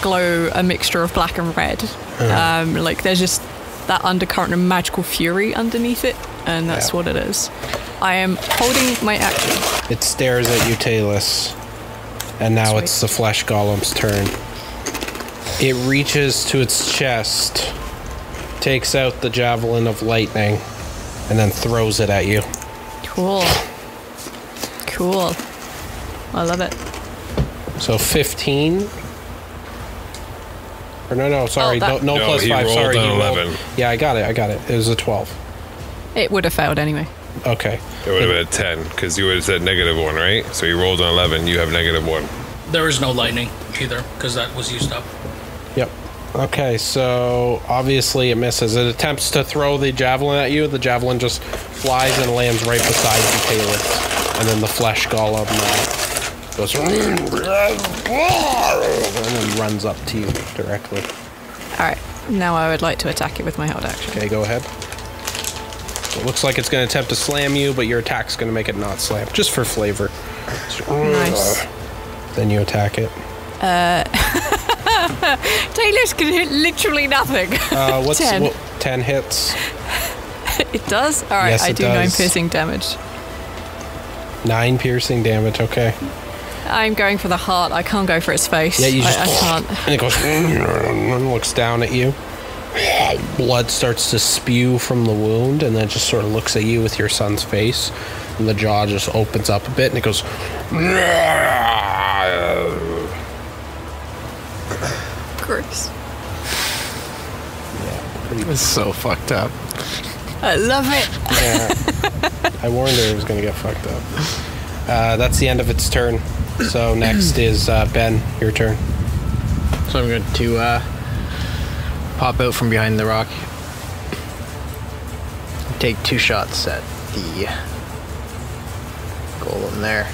glow a mixture of black and red. Like there's just that undercurrent of magical fury underneath it, and that's what it is. I am holding my action. It stares at you, Talus. And now it's the flesh golem's turn. It reaches to its chest, takes out the javelin of lightning, and then throws it at you. Cool. Cool. I love it. So 15. Or no, sorry, no plus 5. Sorry, he rolled an 11. Yeah, I got it. It was a 12. It would have failed anyway. Okay. It would have been a 10, because you would have said -1, right? So you rolled an 11, you have -1. There is no lightning either, because that was used up. Yep. Okay, so obviously it misses. It attempts to throw the javelin at you. The javelin just flies and lands right beside you, Talus. And then the flesh golem goes and then runs up to you directly. Alright, now I would like to attack it with my held action. Okay, go ahead. It looks like it's going to attempt to slam you, but your attack's going to make it not slam, just for flavor. Nice. Then you attack it. Taylor's can hit literally nothing. What's 10. 10 hits? It does? Alright, Yes, I it do 9 does. piercing damage. 9 piercing damage, okay. I'm going for the heart. I can't go for its face. Yeah, you just... I can't. And it goes... and looks down at you. Blood starts to spew from the wound, and then just sort of looks at you with your son's face. And the jaw just opens up a bit, and it goes... Gross. It's so fucked up. I love it. Yeah. I warned her it was going to get fucked up. That's the end of its turn. So next is Ben, your turn. So I'm going to pop out from behind the rock. Take 2 shots at the golem there.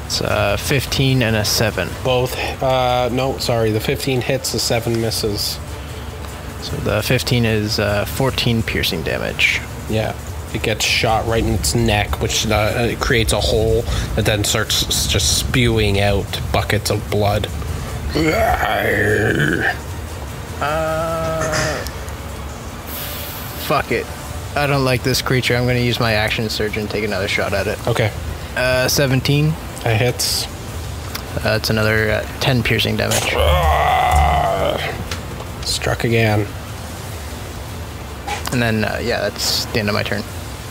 It's 15 and a 7. Both. No, sorry. The 15 hits, the 7 misses. So the 15 is 14 piercing damage. Yeah. It gets shot right in its neck, which it creates a hole that then starts just spewing out buckets of blood. Fuck it. I don't like this creature. I'm going to use my action surge and take another shot at it. Okay. 17. That hits. It's another 10 piercing damage. Struck again. And then, yeah, that's the end of my turn.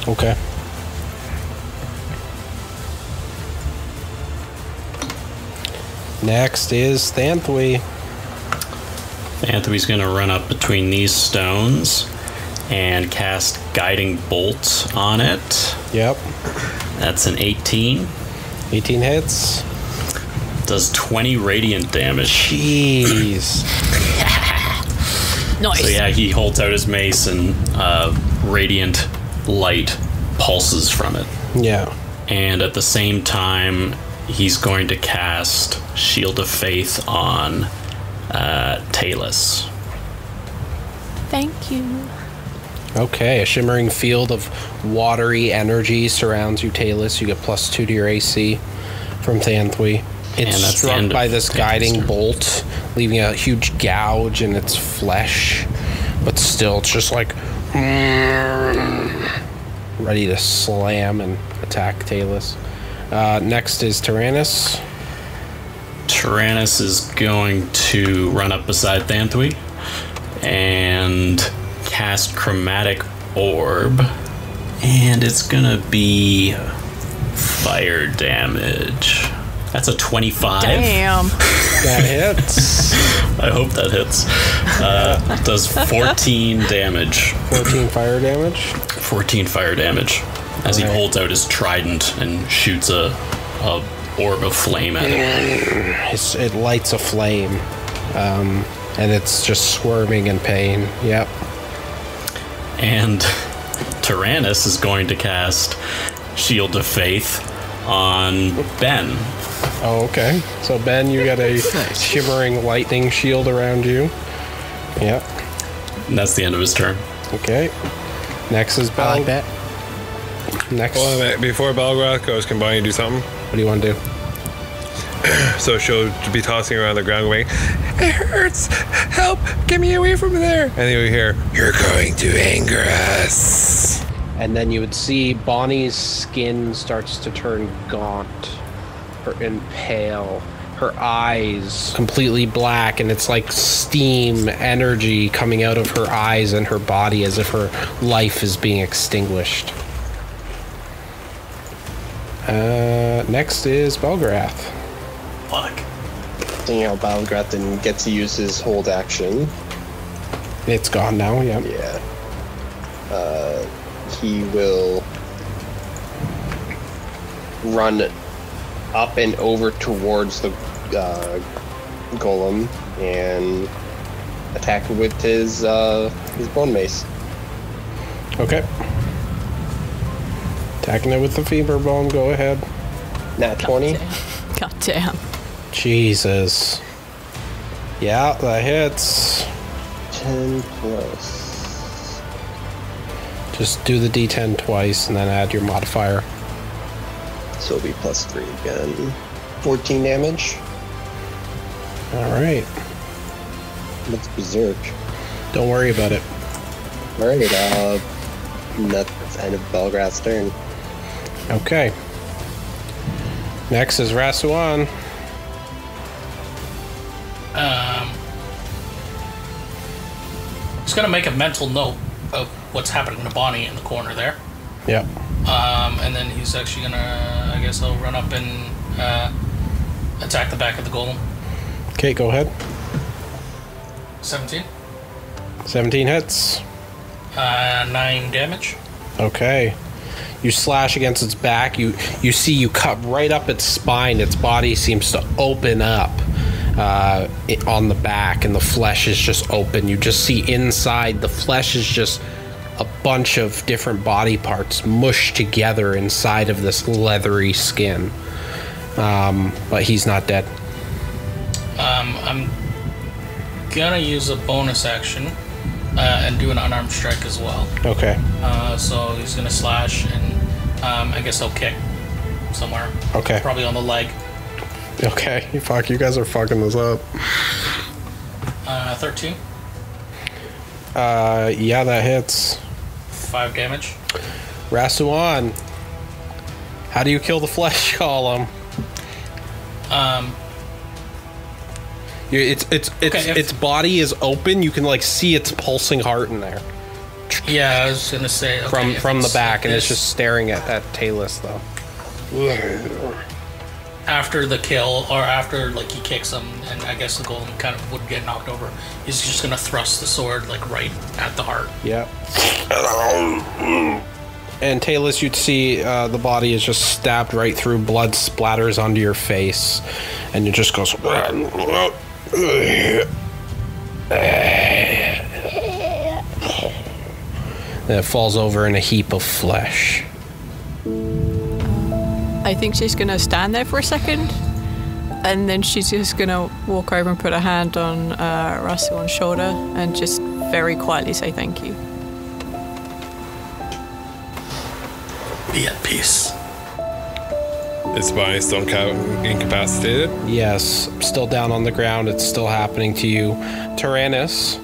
Okay. Next is Thanthui. Anthui's gonna run up between these stones and cast Guiding Bolt on it. Yep. That's an 18. 18 hits. Does 20 radiant damage. Jeez. Nice. So yeah, he holds out his mace and radiant light pulses from it. Yeah. And at the same time, he's going to cast Shield of Faith on Talus. Thank you. Okay, a shimmering field of watery energy surrounds you, Talus. You get +2 to your AC from Thanthui. It's And that's the struck end by of this Thanthui's guiding turn. bolt, leaving a huge gouge in its flesh. But still, it's just like... ready to slam and attack Talus. Next is Tyrannus. Tyrannus is going to run up beside Thanthui and cast Chromatic Orb. And it's gonna be fire damage. That's a 25. Damn. That hits. I hope that hits. Does 14 damage. 14 fire damage. 14 fire damage as he Alright. holds out his trident and shoots a orb of flame at it. It lights a flame. And it's just squirming in pain. Yep. And Tyrannus is going to cast Shield of Faith on Ben. Oh, okay. So, Ben, you got a shimmering lightning shield around you. Yep. And that's the end of his turn. Okay. Next is Bel. I like that. Next. Hold on a minute. Before Belgrath goes, can Bonnie do something? What do you want to do? So she'll be tossing around the ground going, "It hurts! Help! Get me away from there!" And then you hear, "You're going to anger us." And then you would see Bonnie's skin starts to turn gaunt and pale. Her eyes completely black, and it's like steam energy coming out of her eyes and her body as if her life is being extinguished. Next is Belgrath. Fuck. Seeing how Balgrath then gets to use his hold action. It's gone now, yeah. Yeah. He will run up and over towards the golem and attack with his bone mace. Okay. Attacking it with the fever bone, go ahead. Nat 20. God damn. Jesus. Yeah, that hits. 10 plus. Just do the D10 twice and then add your modifier. So it'll be plus 3 again. 14 damage. All right. Let's berserk. Don't worry about it. All right. That's the end of Belgrade's turn. Okay. Next is Rasuan. He's gonna make a mental note of what's happening to Bonnie in the corner there. Yep. And then he's actually gonna, I guess he'll run up and attack the back of the golem. Okay, go ahead. 17. 17 hits. 9 damage. Okay. You slash against its back. You see you cut right up its spine. Its body seems to open up on the back, and the flesh is just open. You just see inside. The flesh is just a bunch of different body parts mushed together inside of this leathery skin. But he's not dead. I'm gonna use a bonus action and do an unarmed strike as well. Okay. So he's gonna slash, and I guess he'll kick somewhere. Okay. Probably on the leg. Okay. Fuck, you guys are fucking this up. 13. Yeah, that hits. 5 damage. Rasuan, how do you kill the flesh golem? Its body is open. You can like see its pulsing heart in there. Yeah, I was gonna say from the back, and it's just staring at Talus though. After the kill, or after like he kicks him, and I guess the golem kind of would get knocked over. He's just gonna thrust the sword like right at the heart. Yep. And Talus, you'd see the body is just stabbed right through. Blood splatters onto your face, and it just goes. And it falls over in a heap of flesh. I think she's gonna stand there for a second, and then she's just gonna walk over and put her hand on Rasuan's shoulder and just very quietly say thank you. Be at peace. Is Bonnie still incapacitated? Yes, still down on the ground. It's still happening to you. Tyrannus,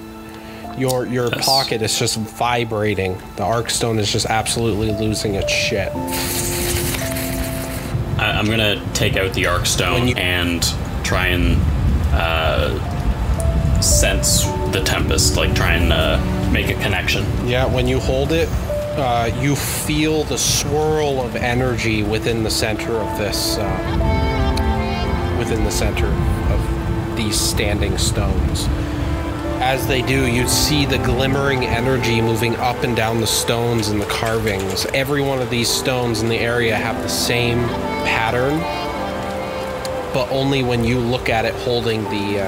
your Yes. pocket is just vibrating. The Arkstone is just absolutely losing its shit. I'm gonna take out the Arkstone and try and sense the Tempest, like try and make a connection. Yeah, when you hold it, you feel the swirl of energy within the center of this, within the center of these standing stones. As they do, you see the glimmering energy moving up and down the stones and the carvings. Every one of these stones in the area have the same pattern, but only when you look at it holding the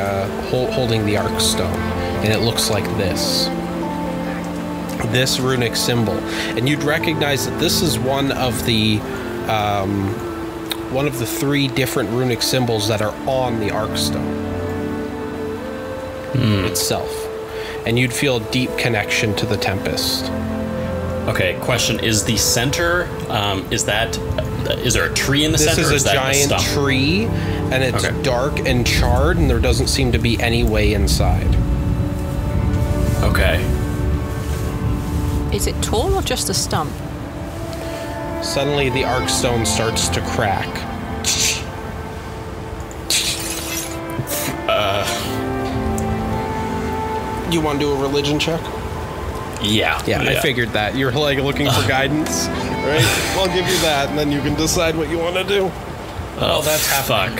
Arkstone, and it looks like this runic symbol. And you'd recognize that this is one of the 3 different runic symbols that are on the Arkstone itself. And you'd feel a deep connection to the Tempest. Okay, question: is the center? Is there a tree in the center? This is a giant tree, and it's dark and charred, and there doesn't seem to be any way inside. Okay. Is it tall or just a stump? Suddenly, the Arkstone starts to crack. You want to do a religion check? Yeah. I figured that. You're like looking for guidance, right? I'll give you that, and then you can decide what you want to do. Oh, that's fuck.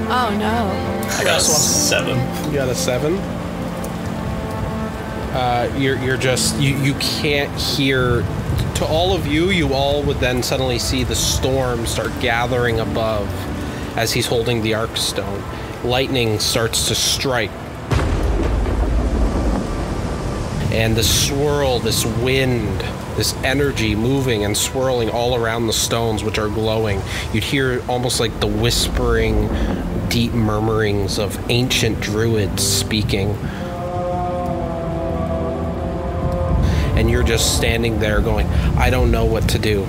Oh no. I got a 7. You got a 7. You're just you can't hear. To all of you, you all would then suddenly see the storm start gathering above as he's holding the Arkstone. Lightning starts to strike. And the swirl, this wind, this energy moving and swirling all around the stones, which are glowing. You'd hear almost like the whispering, deep murmurings of ancient druids speaking. And you're just standing there going, I don't know what to do.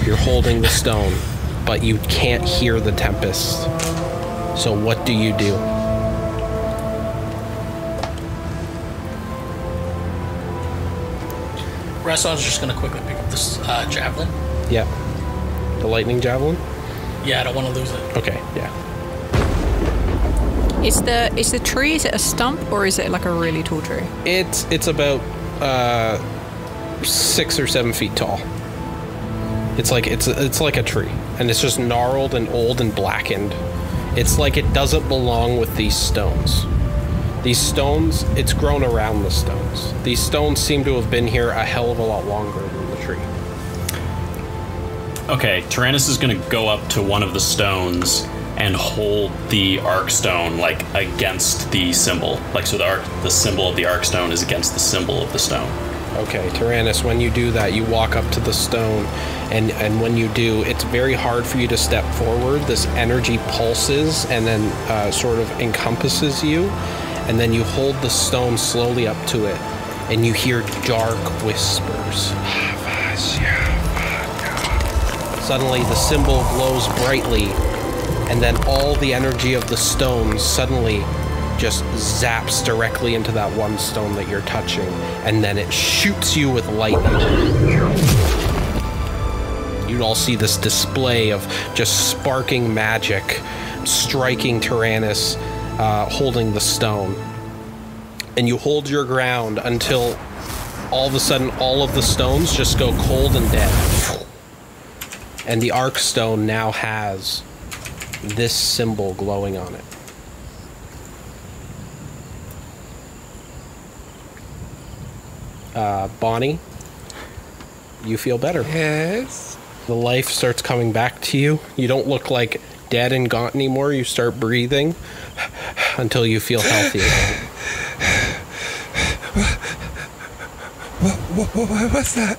You're holding the stone, but you can't hear the Tempest So what do you do? Rassal's just gonna quickly pick up this javelin. Yeah. The lightning javelin? Yeah, I don't want to lose it. Okay, yeah. Is the tree, is it a stump or is it like a really tall tree? It's about 6 or 7 feet tall. It's like a tree, and it's just gnarled and old and blackened. It's like it doesn't belong with these stones. These stones, it's grown around the stones. These stones seem to have been here a hell of a lot longer than the tree. Okay, Tyrannus is gonna go up to one of the stones and hold the arc stone like against the symbol. Like so the symbol of the arc stone is against the symbol of the stone. Okay, Tyrannus, when you do that, you walk up to the stone, and when you do, it's very hard for you to step forward. This energy pulses and then sort of encompasses you, and then you hold the stone slowly up to it, and you hear dark whispers. Suddenly, the symbol glows brightly, and then all the energy of the stone suddenly just zaps directly into that one stone that you're touching, and then it shoots you with lightning. You all see this display of just sparking magic striking Tyrannus holding the stone. And you hold your ground until all of a sudden all of the stones just go cold and dead. And the arc stone now has this symbol glowing on it. Bonnie, you feel better. Yes. The life starts coming back to you. You don't look like dead and gaunt anymore. You start breathing until you feel healthy again. What's that?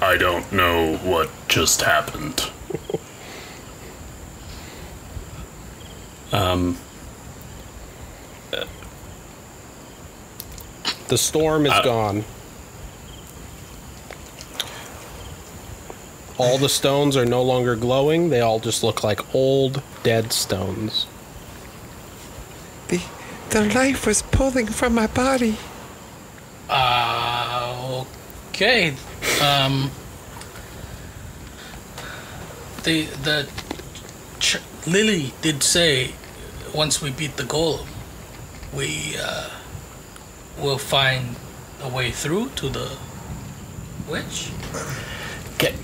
I don't know what just happened. The storm is gone. All the stones are no longer glowing. They all just look like old, dead stones. The life was pulling from my body. Okay. Lily did say once we beat the golem, we will find a way through to the witch.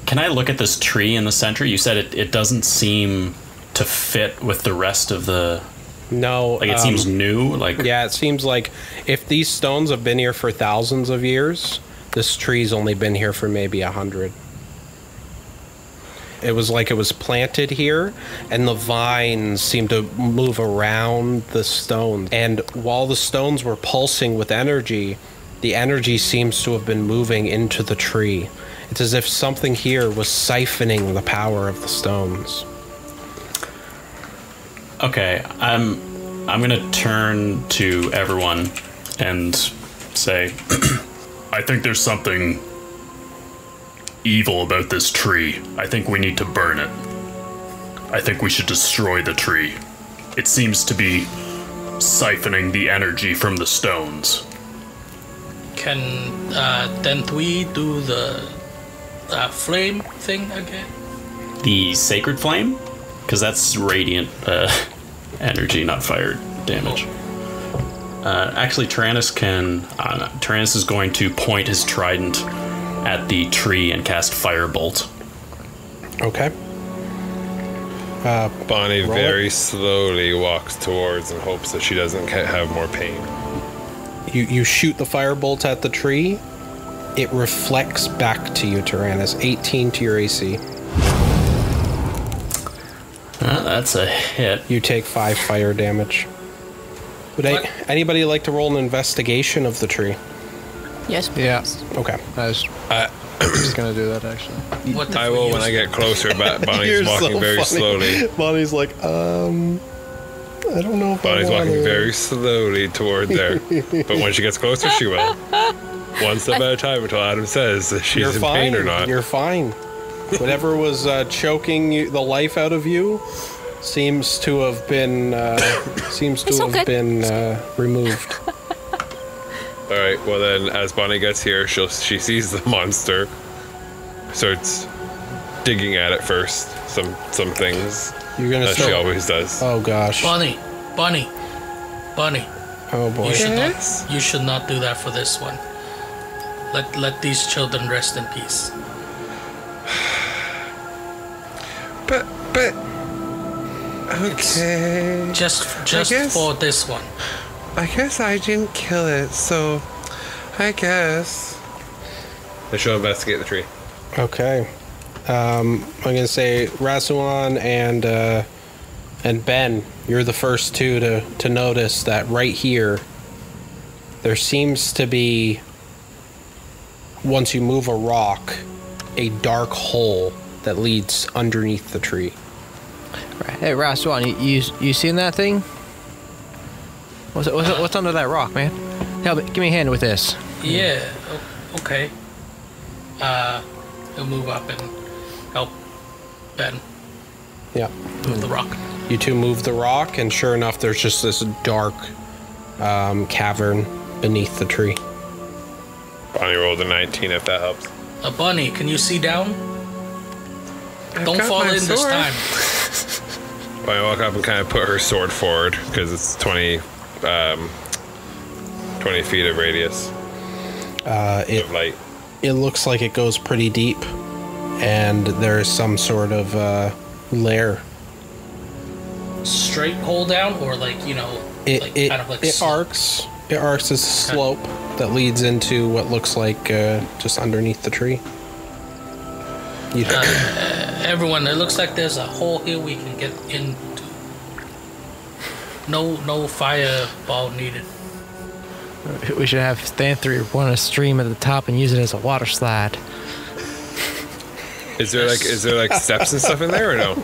Can I look at this tree in the center? You said it doesn't seem to fit with the rest of the... No. Like, it seems new? Like, yeah, it seems like if these stones have been here for thousands of years, this tree's only been here for maybe 100. It was like it was planted here, and the vines seemed to move around the stones. And while the stones were pulsing with energy, the energy seems to have been moving into the tree. It's as if something here was siphoning the power of the stones. okay, I'm gonna turn to everyone and say, I think there's something evil about this tree. I think we need to burn it. I think we should destroy the tree. It seems to be siphoning the energy from the stones. Can Denthui do the flame thing again? The sacred flame? Because that's radiant energy, not fire damage. Actually, Tyrannus can... Tyrannus is going to point his trident at the tree and cast Firebolt. Okay. Bonnie roll very it. slowly walks towards and hopes that she doesn't have more pain. You shoot the firebolt at the tree. It reflects back to you, Tyrannus. 18 to your AC. That's a hit. You take 5 fire damage. Would anybody like to roll an investigation of the tree? Yes. Yeah. Okay. I was just gonna do that actually. What I will when I get closer, but Bonnie's walking very slowly. Bonnie's like, I don't know if Bonnie's walking very slowly toward there. But when she gets closer, she will. One step at a time until Adam says that she's in pain or not. You're fine. Whatever was choking the life out of you seems to have been removed. All right. Well, then, as Bonnie gets here, she sees the monster, starts digging at it first. Some things. You're gonna as she always does. Oh gosh. Bunny. Oh boy. You should not do that for this one. Let these children rest in peace. But okay. Just for this one. I guess I didn't kill it, so I guess I shall investigate the tree. Okay. I'm gonna say Rasuan and Ben, you're the first two to notice that right here there seems to be, once you move a rock, a dark hole that leads underneath the tree. Right. Hey, Rasuan, you seen that thing? What's under that rock, man? Help me, give me a hand with this. Yeah. Okay. He'll move up and help Ben Yeah. move the rock. You two move the rock, and sure enough, there's just this dark cavern beneath the tree. Bonnie rolled a 19 if that helps. Bunny, can you see down? Don't got fall my in this sword. time. Bonnie walk up and kind of put her sword forward because it's 20 feet of radius of light. It looks like it goes pretty deep, and there's some sort of lair. Straight hole down, or It arcs. It arcs as a slope that leads into what looks like just underneath the tree. Everyone, it looks like there's a hole here we can get into. No fireball needed. We should have Thanthry run a stream at the top and use it as a water slide. Is there like steps and stuff in there or no?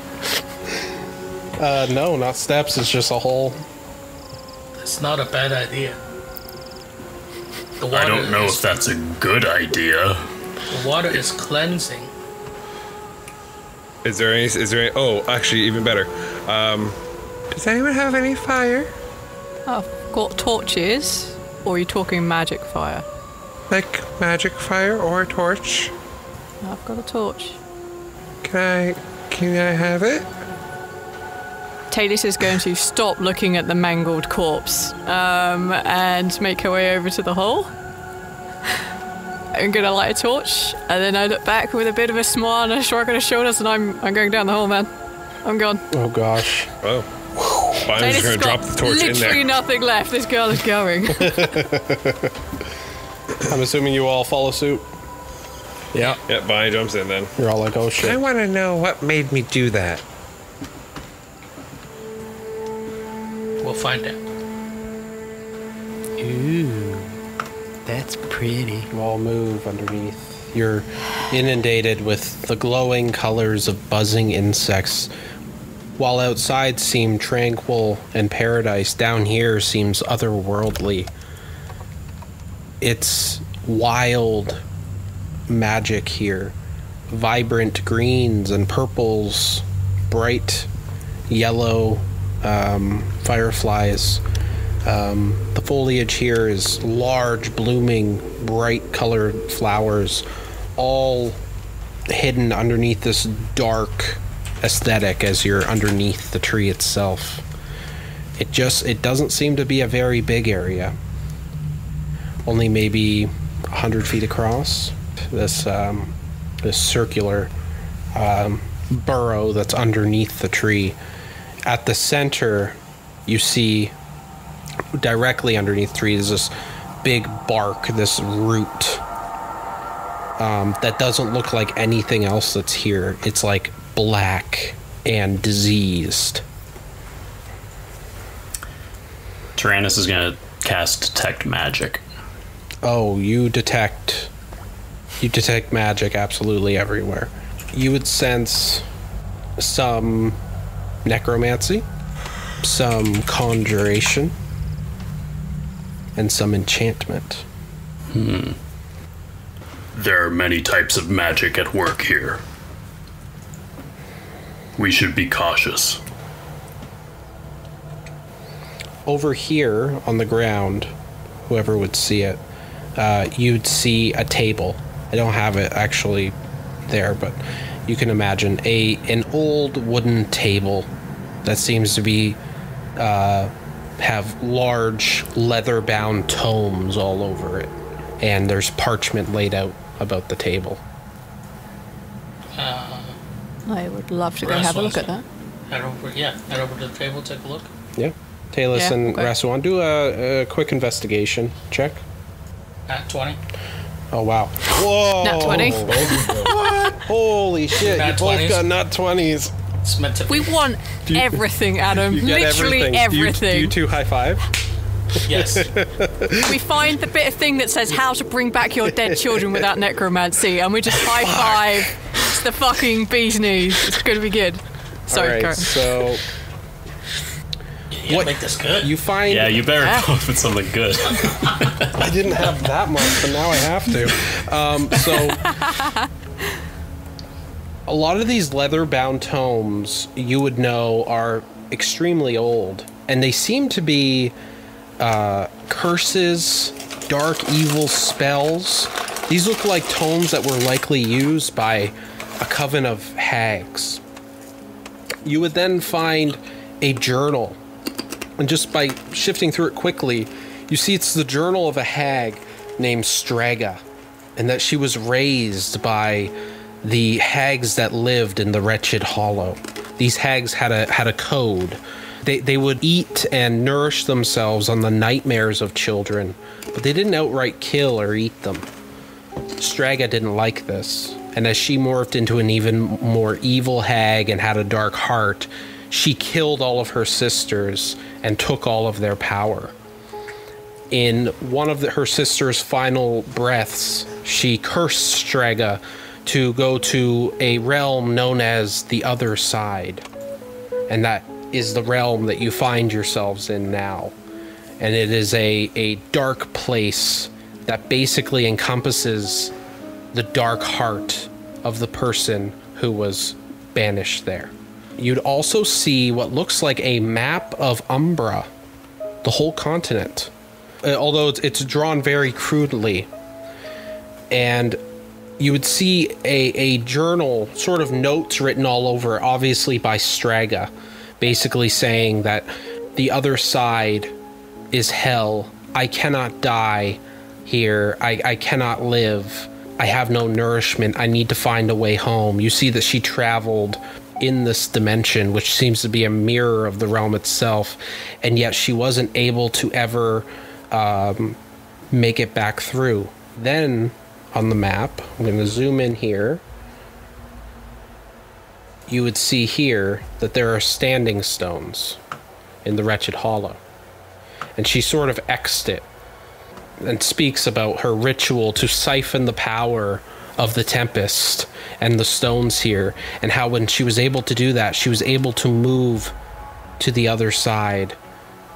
No, not steps. It's just a hole. It's not a bad idea. I don't know if that's a good idea. The water is cleansing. Is there any? Oh, actually, even better. Does anyone have any fire? I've got torches. Or are you talking magic fire? Like magic fire or a torch? I've got a torch. Can I have it? Talis is going to stop looking at the mangled corpse and make her way over to the hole. I'm going to light a torch, and then I look back with a bit of a smile and a shrug on her shoulders, and I'm going down the hole, man. I'm gone. Oh gosh. Oh. Bonnie's going to drop the torch in there. Literally nothing left. This girl is going. I'm assuming you all follow suit. Yeah. Yeah, Bonnie jumps in then. You're all like, oh I shit. want to know what made me do that. We'll find out. Ooh, that's pretty. You all move underneath. You're inundated with the glowing colors of buzzing insects. While outside seemed tranquil and paradise, down here seems otherworldly. It's wild magic here. Vibrant greens and purples, bright yellow fireflies. The foliage here is large, blooming, bright colored flowers, all hidden underneath this dark aesthetic as you're underneath the tree itself. It doesn't seem to be a very big area. Only maybe 100 feet across. This circular burrow that's underneath the tree. At the center, you see directly underneath the tree is this big bark, this root that doesn't look like anything else that's here. It's like black and diseased. Tyrannus is going to cast Detect Magic. Oh, you detect magic absolutely everywhere. You would sense some necromancy, some conjuration, and some enchantment. There are many types of magic at work here. We should be cautious. over here on the ground, whoever would see it, you'd see a table. I don't have it actually there, but you can imagine an old wooden table that seems to be have large leather-bound tomes all over it, and there's parchment laid out about the table. I would love to go have a look at that. Head over to the table, take a look. Yeah. Talus and okay. Rasuan, do a quick investigation check. At 20. Oh, wow. Whoa! Nat 20. What? Holy shit, Nat you both 20s. got nat 20s. It's meant to be. We want everything, Adam. You get Literally everything. Do you two high five? Yes. We find the bit of thing that says how to bring back your dead children without necromancy, and we just high five. It's the fucking bee's knees. It's gonna be good. Sorry, All right, Karen. so You gotta make this good. you find... Yeah, you better go with something good. I didn't have that much, but now I have to. So a lot of these leather-bound tomes you would know are extremely old, and they seem to be curses, dark, evil spells. These look like tomes that were likely used by a coven of hags. You would then find a journal, and just by shifting through it quickly, you see it's the journal of a hag named Strega, and that she was raised by the hags that lived in the Wretched Hollow. These hags had a code. They would eat and nourish themselves on the nightmares of children, but they didn't outright kill or eat them. Strega didn't like this, and as she morphed into an even more evil hag and had a dark heart, she killed all of her sisters and took all of their power. In one of her sister's final breaths, she cursed Strega to go to a realm known as the Other Side. And that is the realm that you find yourselves in now. And it is a dark place that basically encompasses the dark heart of the person who was banished there. You'd also see what looks like a map of Umbra, the whole continent, although it's drawn very crudely. And you would see a journal, sort of notes written all over, obviously by Strega, basically saying that the other side is hell. I cannot die here. I cannot live. I have no nourishment. I need to find a way home. You see that she traveled in this dimension, which seems to be a mirror of the realm itself, and yet she wasn't able to ever make it back through. Then on the map, I'm going to zoom in here, you would see here that there are standing stones in the Wretched Hollow, and she sort of X'd it and speaks about her ritual to siphon the power of the Tempest and the stones here, and how when she was able to do that, she was able to move to the other side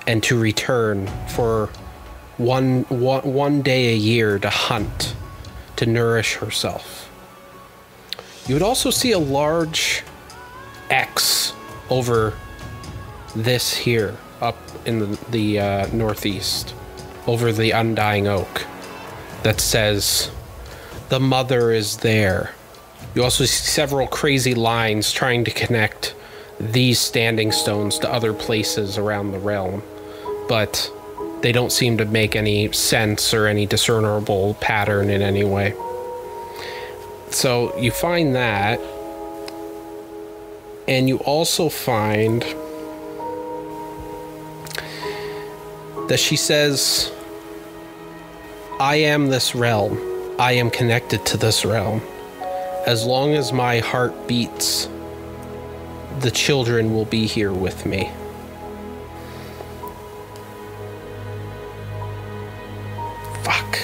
and to return for one day a year to hunt, to nourish herself. You would also see a large X over this here, up in the northeast, over the Undying Oak, that says, "The mother is there." You also see several crazy lines trying to connect these standing stones to other places around the realm, but they don't seem to make any sense or any discernible pattern in any way. So you find that, and you also find that she says, "I am this realm. I am connected to this realm. As long as my heart beats, the children will be here with me." Fuck.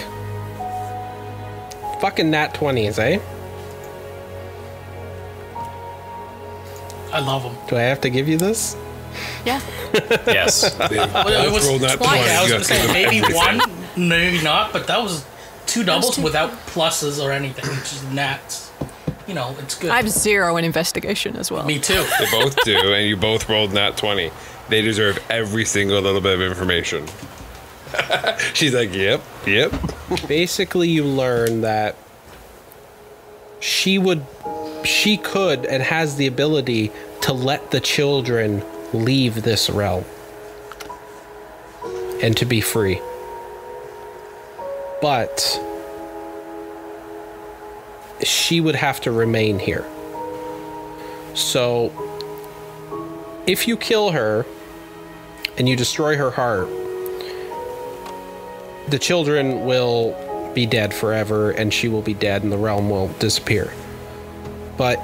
Fucking nat 20s, eh? I love them. Do I have to give you this? Yeah. Yes. It was rolled that twice. 20. I was You gonna gotta say give them maybe everything. one, maybe not, but that was two doubles two. without pluses or anything, which is nats. You know, it's good. I have 0 in investigation as well. Me too. They both do, and you both rolled nat 20. They deserve every single little bit of information. She's like, yep. Basically, you learn that she could and has the ability to let the children leave this realm and to be free. But she would have to remain here. So if you kill her and you destroy her heart, the children will be dead forever and she will be dead and the realm will disappear. But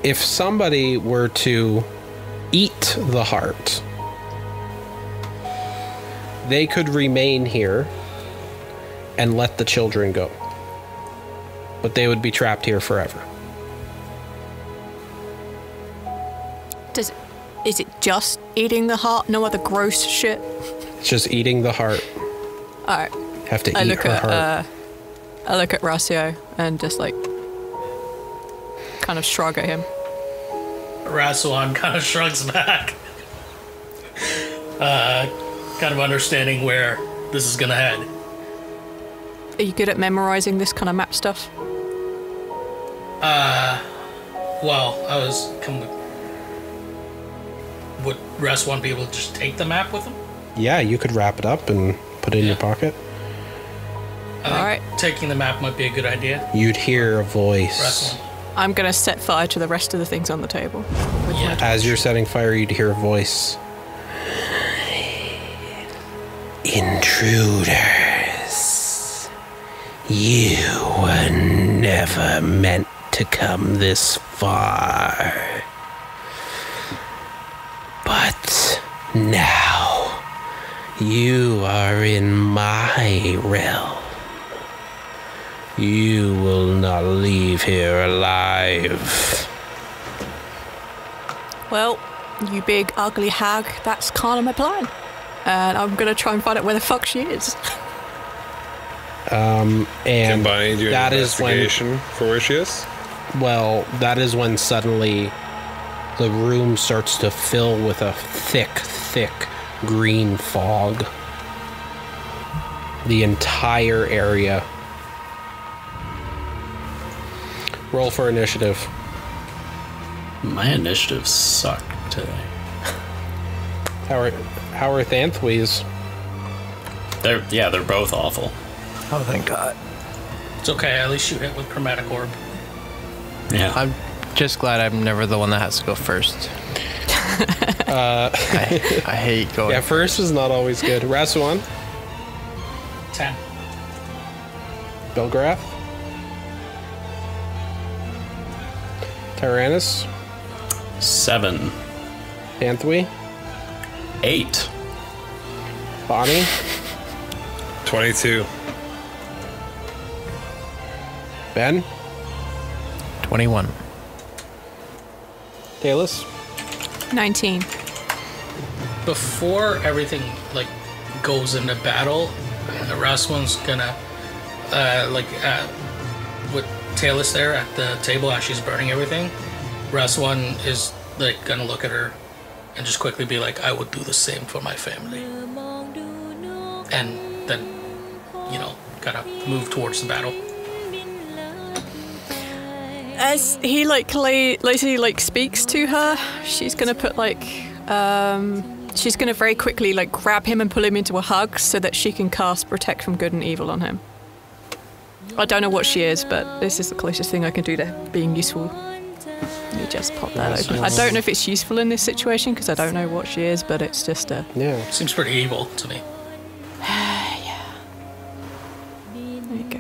if somebody were to eat the heart, they could remain here and let the children go. But they would be trapped here forever. Is it just eating the heart? No other gross shit? It's just eating the heart. Alright. Have to eat her heart. I look at Ratio and just like kind of shrug at him. Rasuan kind of shrugs back. Kind of understanding where this is gonna head. Are you good at memorizing this kind of map stuff? Well, I was would Rasuan be able to just take the map with him? Yeah, you could wrap it up and put it in your pocket. I think taking the map might be a good idea. You'd hear a voice. Rasuan. I'm gonna set fire to the rest of the things on the table. As you're setting fire, you'd hear a voice. Intruders. You were never meant to come this far. But now you are in my realm. You will not leave here alive. Well, you big ugly hag, that's kind of my plan. And I'm gonna try and find out where the fuck she is. And Can Bonnie do an that is when, investigation for where she is? well, that is when suddenly the room starts to fill with a thick green fog. The entire area. Roll for initiative. My initiative sucked today. How are Thanthui's? They're both awful. Oh, thank God. It's okay, at least you hit with Chromatic Orb. Yeah. I'm just glad I'm never the one that has to go first. I hate going. Yeah, first is not always good. Rasuan, 10. Belgrath, Tyrannus, 7. Thanthui, 8. Bonnie, 22. Ben, 21. Talus. 19. Before everything like goes into battle, Rasuan's gonna with Talus there at the table as she's burning everything. Rasuan is like gonna look at her and just quickly be like, "I would do the same for my family," and then kind of move towards the battle. As he speaks to her, she's gonna put she's gonna very quickly grab him and pull him into a hug so that she can cast Protect from Good and Evil on him. I don't know what she is, but this is the closest thing I can do to being useful. You just pop that open. I don't know if it's useful in this situation because I don't know what she is, but it's just a... Yeah. Seems pretty evil to me. Yeah. There you go.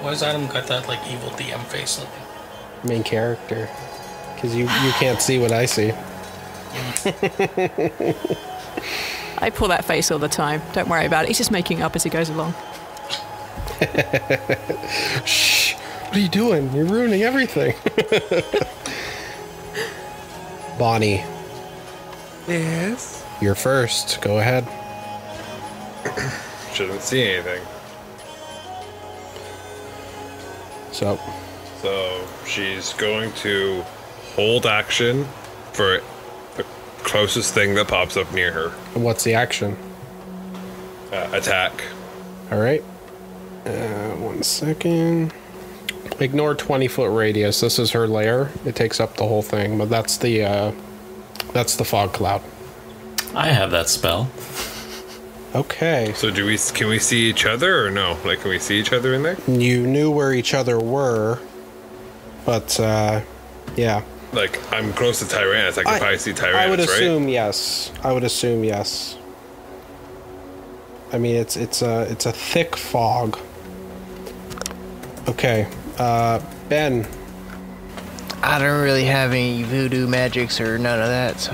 Why does Adam got that evil DM face looking? Main character. Because you can't see what I see. I pull that face all the time. Don't worry about it. He's just making up as he goes along. Shh. What are you doing? You're ruining everything. Bonnie. Yes. You're first. Go ahead. Shouldn't see anything. So, So she's going to hold action for the closest thing that pops up near her. what's the action? Attack. All right. 1 second. Ignore 20-foot radius. This is her lair. It takes up the whole thing, but that's the fog cloud. I have that spell. Okay. So can we see each other or no? Like, can we see each other in there? You knew where each other were, but yeah. Like, I'm close to Tyrannus. I can probably see Tyrannus, I would right? assume yes. I would assume yes. I mean, it's a thick fog. Okay, Ben. I don't really have any voodoo magics or none of that, so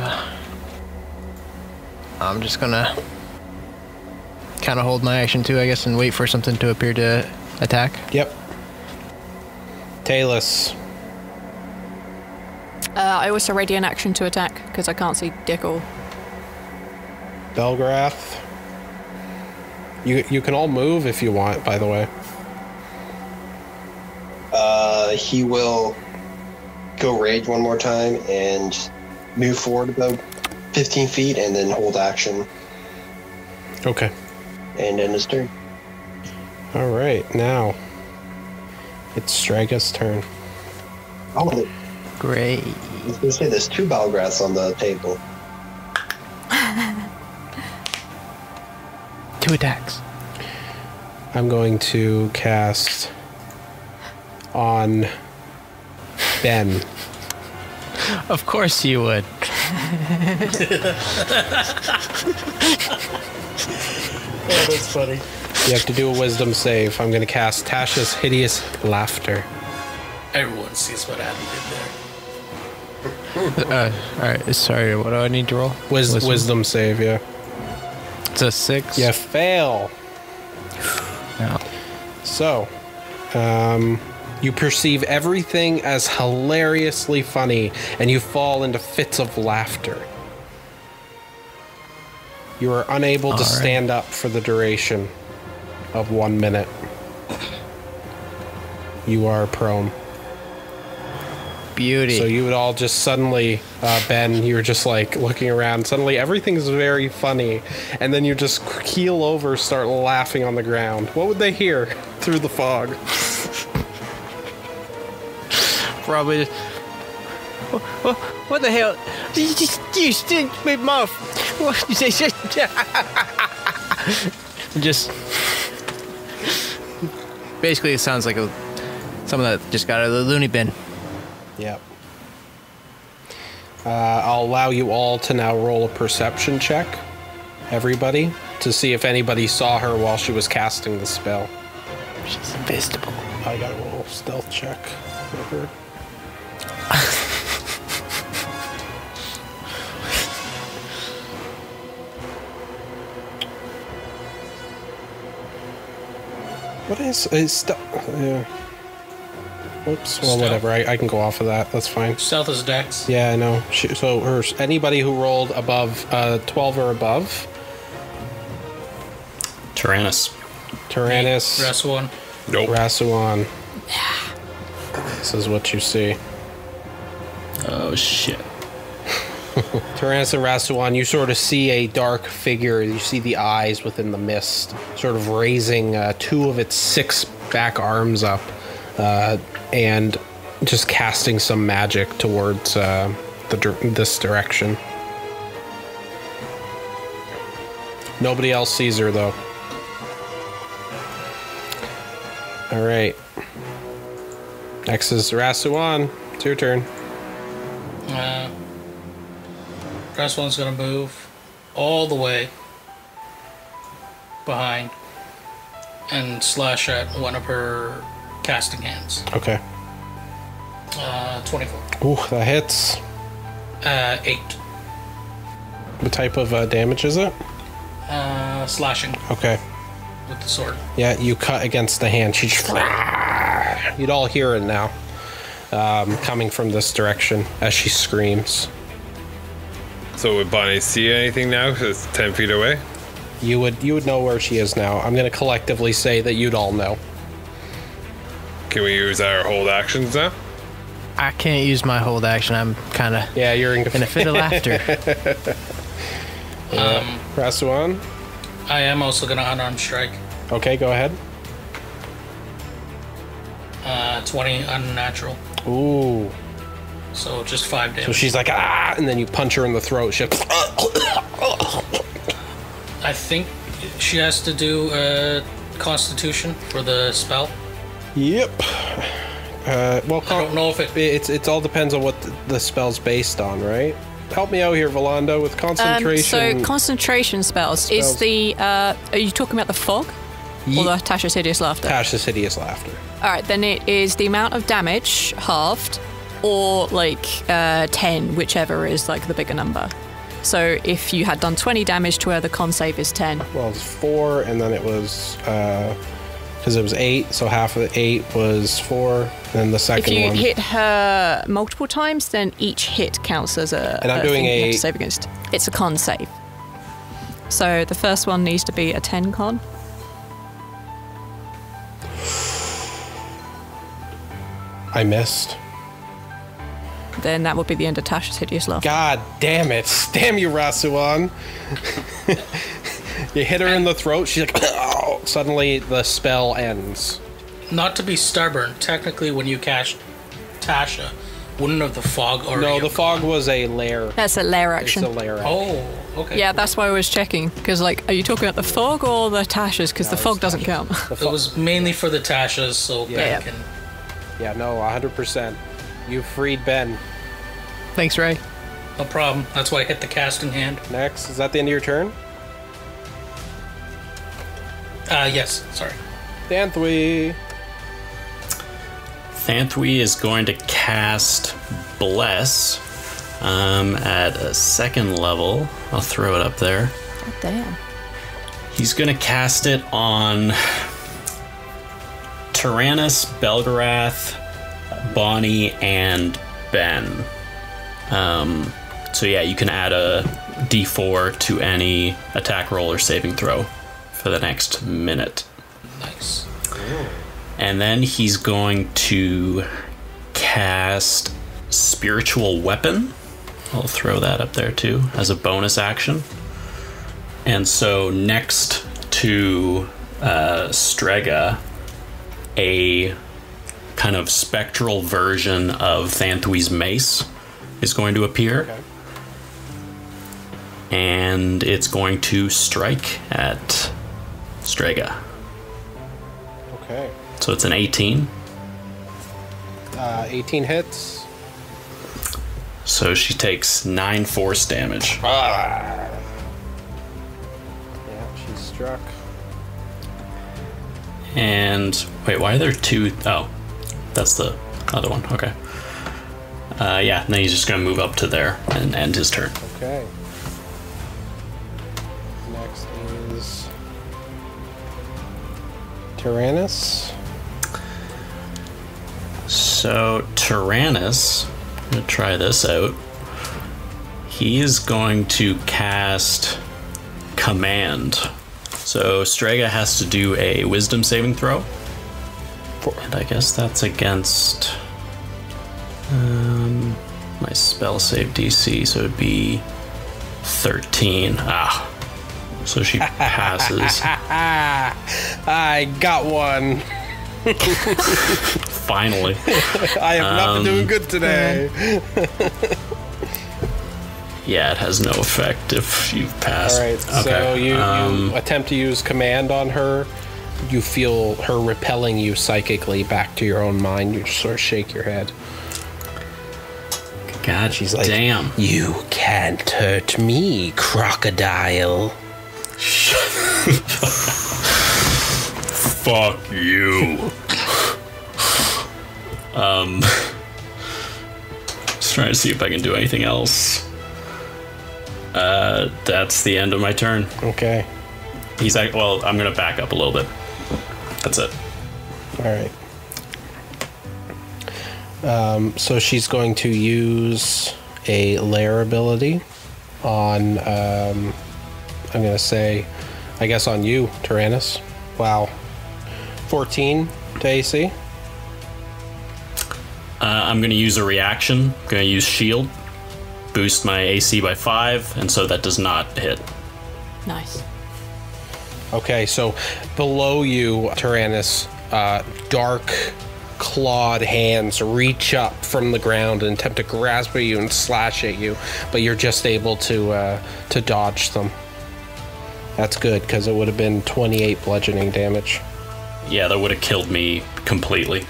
I'm just gonna kind of hold my action too, I guess, and wait for something to appear to attack. Yep. Talus. I also ready an action to attack because I can't see Dickle. Belgrath. You can all move if you want, by the way. He will go rage one more time and move forward about 15 feet and then hold action Okay. and end his turn. All right, now it's Strega's turn. Oh, Great. I was going to say there's 2 Balgraths on the table. 2 attacks. I'm going to cast on Ben. Of course you would. Oh, that's funny. You have to do a wisdom save. I'm going to cast Tasha's Hideous Laughter. Everyone sees what Adam did there. Alright, sorry, what do I need to roll? Wisdom save, yeah. It's a 6. You fail. No. So, you perceive everything as hilariously funny, and you fall into fits of laughter. You are unable to All right. stand up for the duration of 1 minute. You are prone. Beauty. So you would all just suddenly, Ben, you were just like looking around. Suddenly everything's very funny. And then you just keel over, start laughing on the ground. What would they hear through the fog? Probably just, what the hell? You stink my mouth. Just basically, it sounds like someone that just got out of the loony bin. Yep. I'll allow you all to now roll a perception check. Everybody. To see if anybody saw her while she was casting the spell. She's invisible. I gotta roll a stealth check for her. What is yeah. Whoops. Well, Stealth. whatever. I can go off of that. That's fine. Stealth is Dex. Yeah, I know. So anybody who rolled above 12 or above. Tyrannus. Tyrannus. Rest one. Nope. Rasuan. This is what you see. Oh, shit. Tyrannus and Rasuan, you sort of see a dark figure. You see the eyes within the mist, sort of raising 2 of its 6 back arms up and just casting some magic towards this direction. Nobody else sees her, though. All right. Next is Rasuan. It's your turn. Rest one's gonna move all the way behind and slash at one of her casting hands. Okay. 24. Ooh, that hits. 8. What type of damage is it? Slashing Okay. with the sword. Yeah, you cut against the hand. She just... You'd all hear it now. Coming from this direction as she screams. So would Bonnie see anything now? Because it's 10 feet away? You would know where she is now. I'm going to collectively say that you'd all know. Can we use our hold actions now? I can't use my hold action. I'm kind of Yeah, you're in in a fit of laughter. Rasuan. I am also gonna unarmed strike. Okay, go ahead. 20 unnatural. Ooh. So just 5 damage. So she's like, ah, and then you punch her in the throat. She I think she has to do a Constitution for the spell. Yep. Well, I don't know if it. It's all depends on what the spell's based on, right? Help me out here, Volonda, with concentration. So concentration spells. Is the are you talking about the fog or the Tasha's Hideous Laughter? Tasha's Hideous Laughter. All right, then it is the amount of damage halved, or like 10, whichever is like the bigger number. So if you had done 20 damage to her, the con save is 10. Well, it's 4, and then it was because it was 8, so half of the 8 was 4. Then the second If you one. hit her multiple times, then each hit counts as a. And I'm doing thing you have a- to save against. It's a con save. So the first one needs to be a 10 con. I missed. Then that would be the end of Tasha's Hideous Laughter. God damn it! Damn you, Rasuan! You hit her in the throat. She's like, oh, suddenly the spell ends. Not to be stubborn, technically, when you cast Tasha, wouldn't have the fog already? No, the have fog gone? was a lair. That's a lair It's action. a lair. action. Oh, okay. Yeah, that's why I was checking. Because, like, are you talking about the fog or the Tasha's? Because the fog doesn't count. The It fo- was mainly for the Tashas, so Yeah. Ben can. Yeah, no, 100%. You freed Ben. Thanks, Ray. No problem. That's why I hit the casting hand. Next, is that the end of your turn? Yes, sorry. Danthwy. Thanthui is going to cast Bless at a 2nd level. I'll throw it up there. God damn. He's going to cast it on Tyrannus, Belgarath, Bonnie, and Ben. So yeah, you can add a d4 to any attack roll or saving throw for the next minute. Nice. And then he's going to cast Spiritual Weapon. I'll throw that up there too as a bonus action. And so next to Strega, a kind of spectral version of Thanthui's mace is going to appear. Okay. And it's going to strike at Strega. Okay. So it's an 18. 18 hits. So she takes 9 force damage. Yeah, she's struck. And wait, why are there 2? Oh, that's the other one. Okay. Yeah, and then he's just going to move up to there and end his turn. Okay. Next is Tyrannus. So Tyrannus, I'm going to try this out. He is going to cast Command. So Strega has to do a Wisdom saving throw. And I guess that's against my spell save DC, so it'd be 13. Ah. So she passes. I got one. Finally. I have not been doing good today. Yeah, it has no effect if you've passed. All right, so you attempt to use command on her. You feel her repelling you psychically back to your own mind. You just sort of shake your head. God, She's like, damn. You can't hurt me, crocodile. Fuck you. Just trying to see if I can do anything else. That's the end of my turn. Okay. He's like, well, I'm gonna back up a little bit. That's it. All right. So she's going to use a lair ability on, I'm going to say, I guess on you, Tyrannus. Wow. 14 to AC. I'm going to use a reaction. I'm going to use shield, boost my AC by 5, and so that does not hit. Nice. Okay, so below you, Tyrannus, dark clawed hands reach up from the ground and attempt to grasp at you and slash at you, but you're just able to dodge them. That's good, because it would have been 28 bludgeoning damage. Yeah, that would have killed me completely.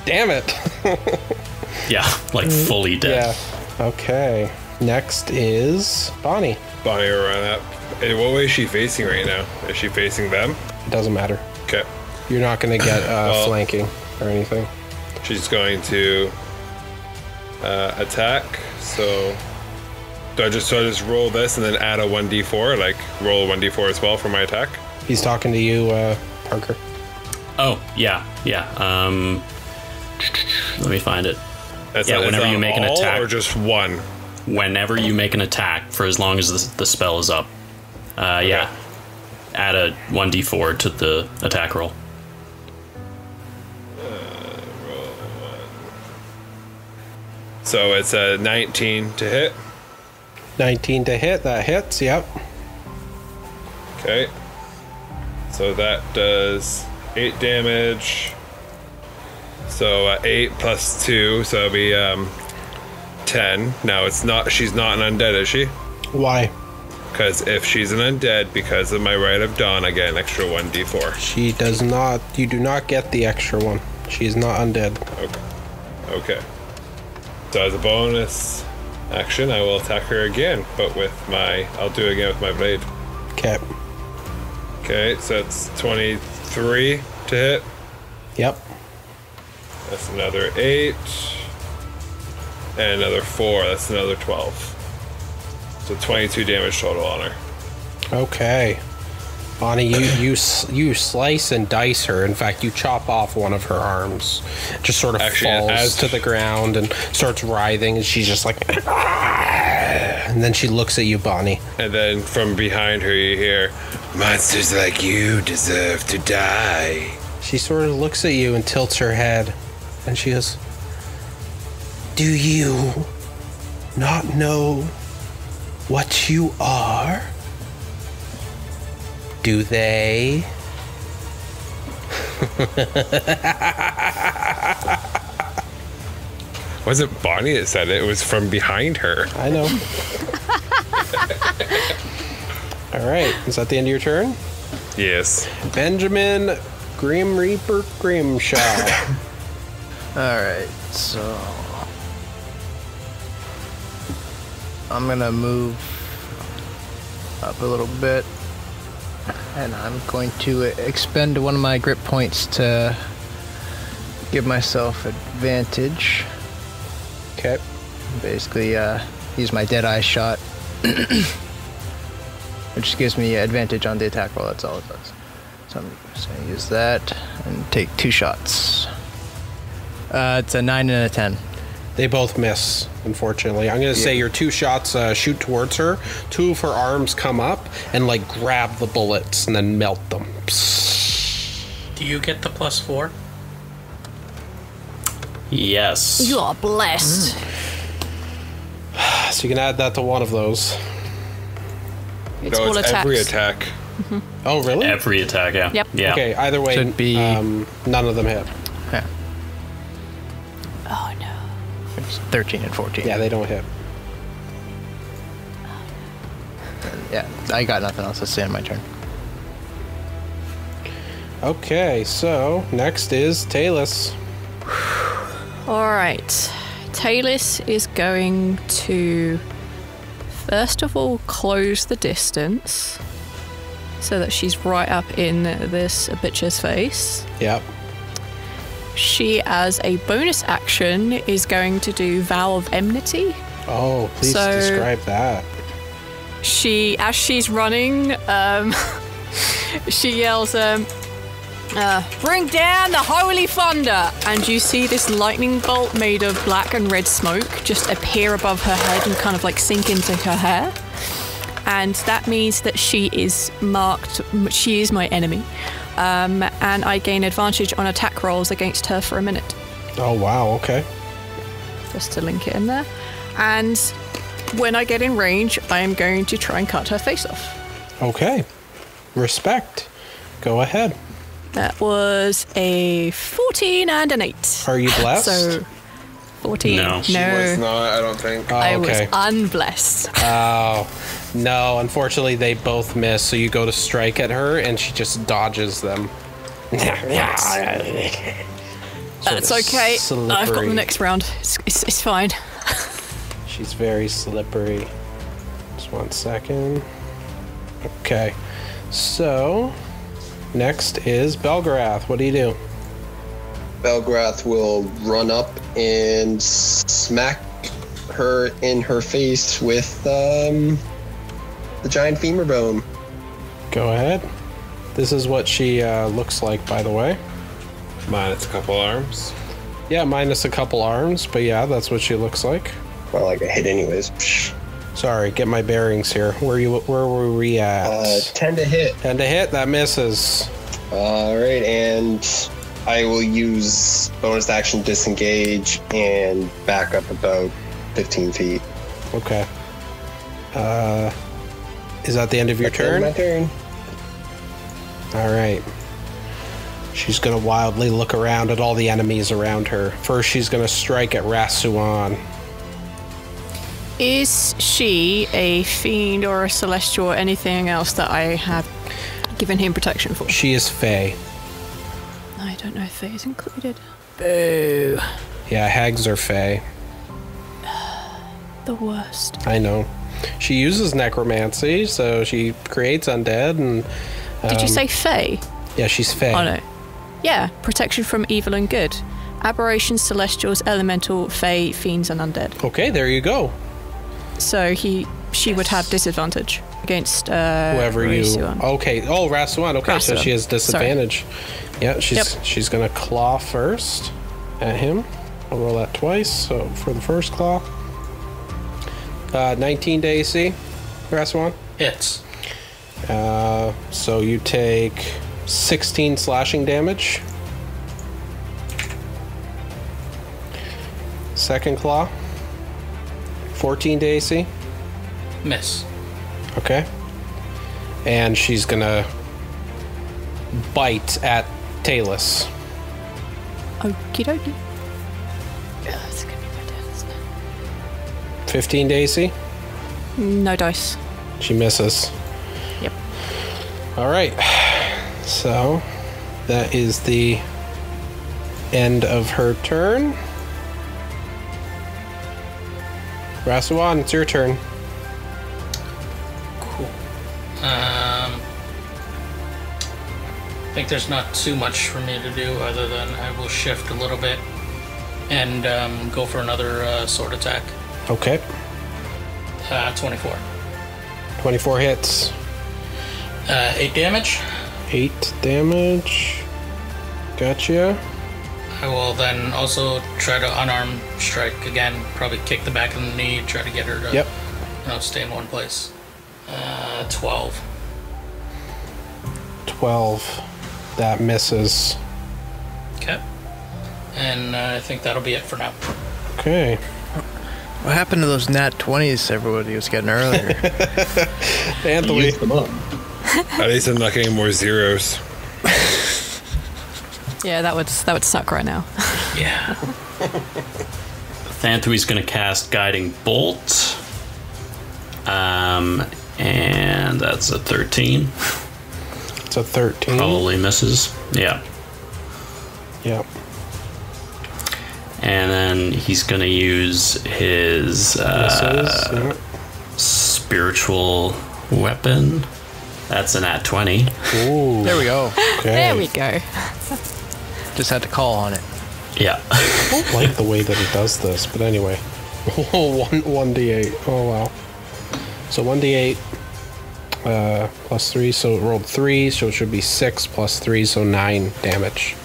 Damn it. Yeah, like fully dead. Yeah. Okay. Next is Bonnie. Bonnie will run up. And what way is she facing right now? Is she facing them? It doesn't matter. Okay. You're not going to get flanking or anything. She's going to attack. So do I just roll this and then add a 1d4? Like roll a 1d4 as well for my attack? He's talking to you, Parker. Oh, yeah. Let me find it. That's whenever you make an attack. Or just one? Whenever you make an attack, for as long as the spell is up. Okay. Yeah. Add a 1d4 to the attack roll. Roll 1. So it's a 19 to hit. 19 to hit. That hits, yep. Okay. So that does 8 damage. So 8 plus 2, so it'll be 10. Now she's not an undead, is she? Why? Because if she's an undead, because of my Rite of Dawn, I get an extra 1d4. She does not. You do not get the extra one. She is not undead. Okay. So as a bonus action, I will attack her again, but I'll do it again with my blade. Okay. Okay, so it's 23 to hit. Yep. That's another 8. And another 4. That's another 12. So 22 damage total on her. Okay. Bonnie, you slice and dice her. In fact, you chop off one of her arms. Just sort of falls to the ground and starts writhing, and she's just like... And then she looks at you, Bonnie. And then from behind her you hear, "Monsters like you deserve to die." She sort of looks at you and tilts her head, and she goes, "Do you not know what you are? Do they?" Wasn't Bonnie that said it? It was from behind her. I know. All right. Is that the end of your turn? Yes. Benjamin Grim Reaper Grimshaw. Alright, so I'm gonna move up a little bit, and I'm going to expend one of my grip points to give myself advantage. Okay. Basically, use my Deadeye shot, which gives me advantage on the attack roll. That's all it does. So I'm just gonna use that and take 2 shots. It's a 9 and a 10. They both miss, unfortunately. I'm going to say your 2 shots shoot towards her. 2 of her arms come up and, like, grab the bullets and then melt them. Do you get the +4? Yes. You are blessed. So you can add that to one of those. It's No, all it's attacks. every attack. Oh, really? Every attack, yeah. Yep. Yeah. Okay, either way, Should be- none of them hit. Yeah. Oh no. It's 13 and 14. Yeah, they don't hit. Yeah, I got nothing else. That's the end of my turn. Okay, so next is Talus. Alright. Talus is going to first of all close the distance so that she's right up in this bitch's face. Yep. She, as a bonus action, is going to do Vow of Enmity. Oh, please So- describe that. As she's running, she yells, "Bring down the holy thunder!" And you see this lightning bolt made of black and red smoke just appear above her head and kind of like sink into her hair. And that means that she is marked, she is my enemy, and I gain advantage on attack rolls against her for a minute. Oh, wow, okay. Just to link it in there. And when I get in range, I am going to try and cut her face off. Okay. Respect. Go ahead. That was a 14 and an 8. Are you blessed? So 14. No. She was not, I don't think. Oh, I okay. was unblessed. Oh, no. Unfortunately, they both miss. So you go to strike at her, and she just dodges them. That's okay. Slippery. I've got the next round. It's fine. She's very slippery. Just 1 second. Okay. So, next is Belgarath. What do you do? Belgrath will run up and smack her in her face with the giant femur bone. Go ahead. This is what she looks like, by the way. Minus a couple arms. Yeah, minus a couple arms, but yeah, that's what she looks like. Well, like a hit anyways. Sorry, get my bearings here. Where were we at? 10 to hit. 10 to hit, that misses. All right, and I will use bonus action disengage and back up about 15 feet. Okay. Is that the end of your turn? My turn. All right. She's going to wildly look around at all the enemies around her. First, she's going to strike at Rasuan. Is she a fiend or a celestial or anything else that I have given him protection for? She is Fey. I don't know if Fae is included. Boo. Yeah, hags are Fey. The worst. I know. She uses necromancy, so she creates undead and... Did you say Fae? Yeah, she's Fey. Oh no. Yeah, protection from evil and good. Aberrations, celestials, elemental, Fae, fiends, and undead. Okay, there you go. So she would have disadvantage against Whoever Rasuan. you... Okay. Oh, Rasuan. Okay, so Rasuan. she has disadvantage. Yeah, she's going to claw first at him. I'll roll that twice, so for the first claw. 19 to AC, Rasuan. Hits. So you take 16 slashing damage. Second claw. 14 to AC. Miss. Okay. And she's gonna bite at Talus. Okie dokie. Yeah, it's gonna be my death, isn't it? 15 to AC. No dice. She misses. Yep. All right. So that is the end of her turn. Rasuan, it's your turn. Cool. I think there's not too much for me to do other than I will shift a little bit and go for another sword attack. Okay. 24. 24 hits. 8 damage. 8 damage. Gotcha. I will then also try to unarmed strike again. Probably kick the back of the knee, try to get her to stay in one place. 12. 12. That misses. Okay. And I think that'll be it for now. Okay. What happened to those nat 20s everybody was getting earlier? Anthony. Use them up. At least I'm not getting more zeros. Yeah, that would suck right now. Yeah. Thanthui's going to cast Guiding Bolt. And that's a 13. It's a 13. Probably misses. Yeah. Yep. And then he's going to use his Misses. Yep. spiritual weapon. That's an at 20. Ooh. There we go. Okay. There we go. Just had to call on it. Yeah. I don't like the way that it does this, but anyway. 1d8. Oh, wow. So 1d8 plus 3, so it rolled 3, so it should be 6 plus 3, so 9 damage.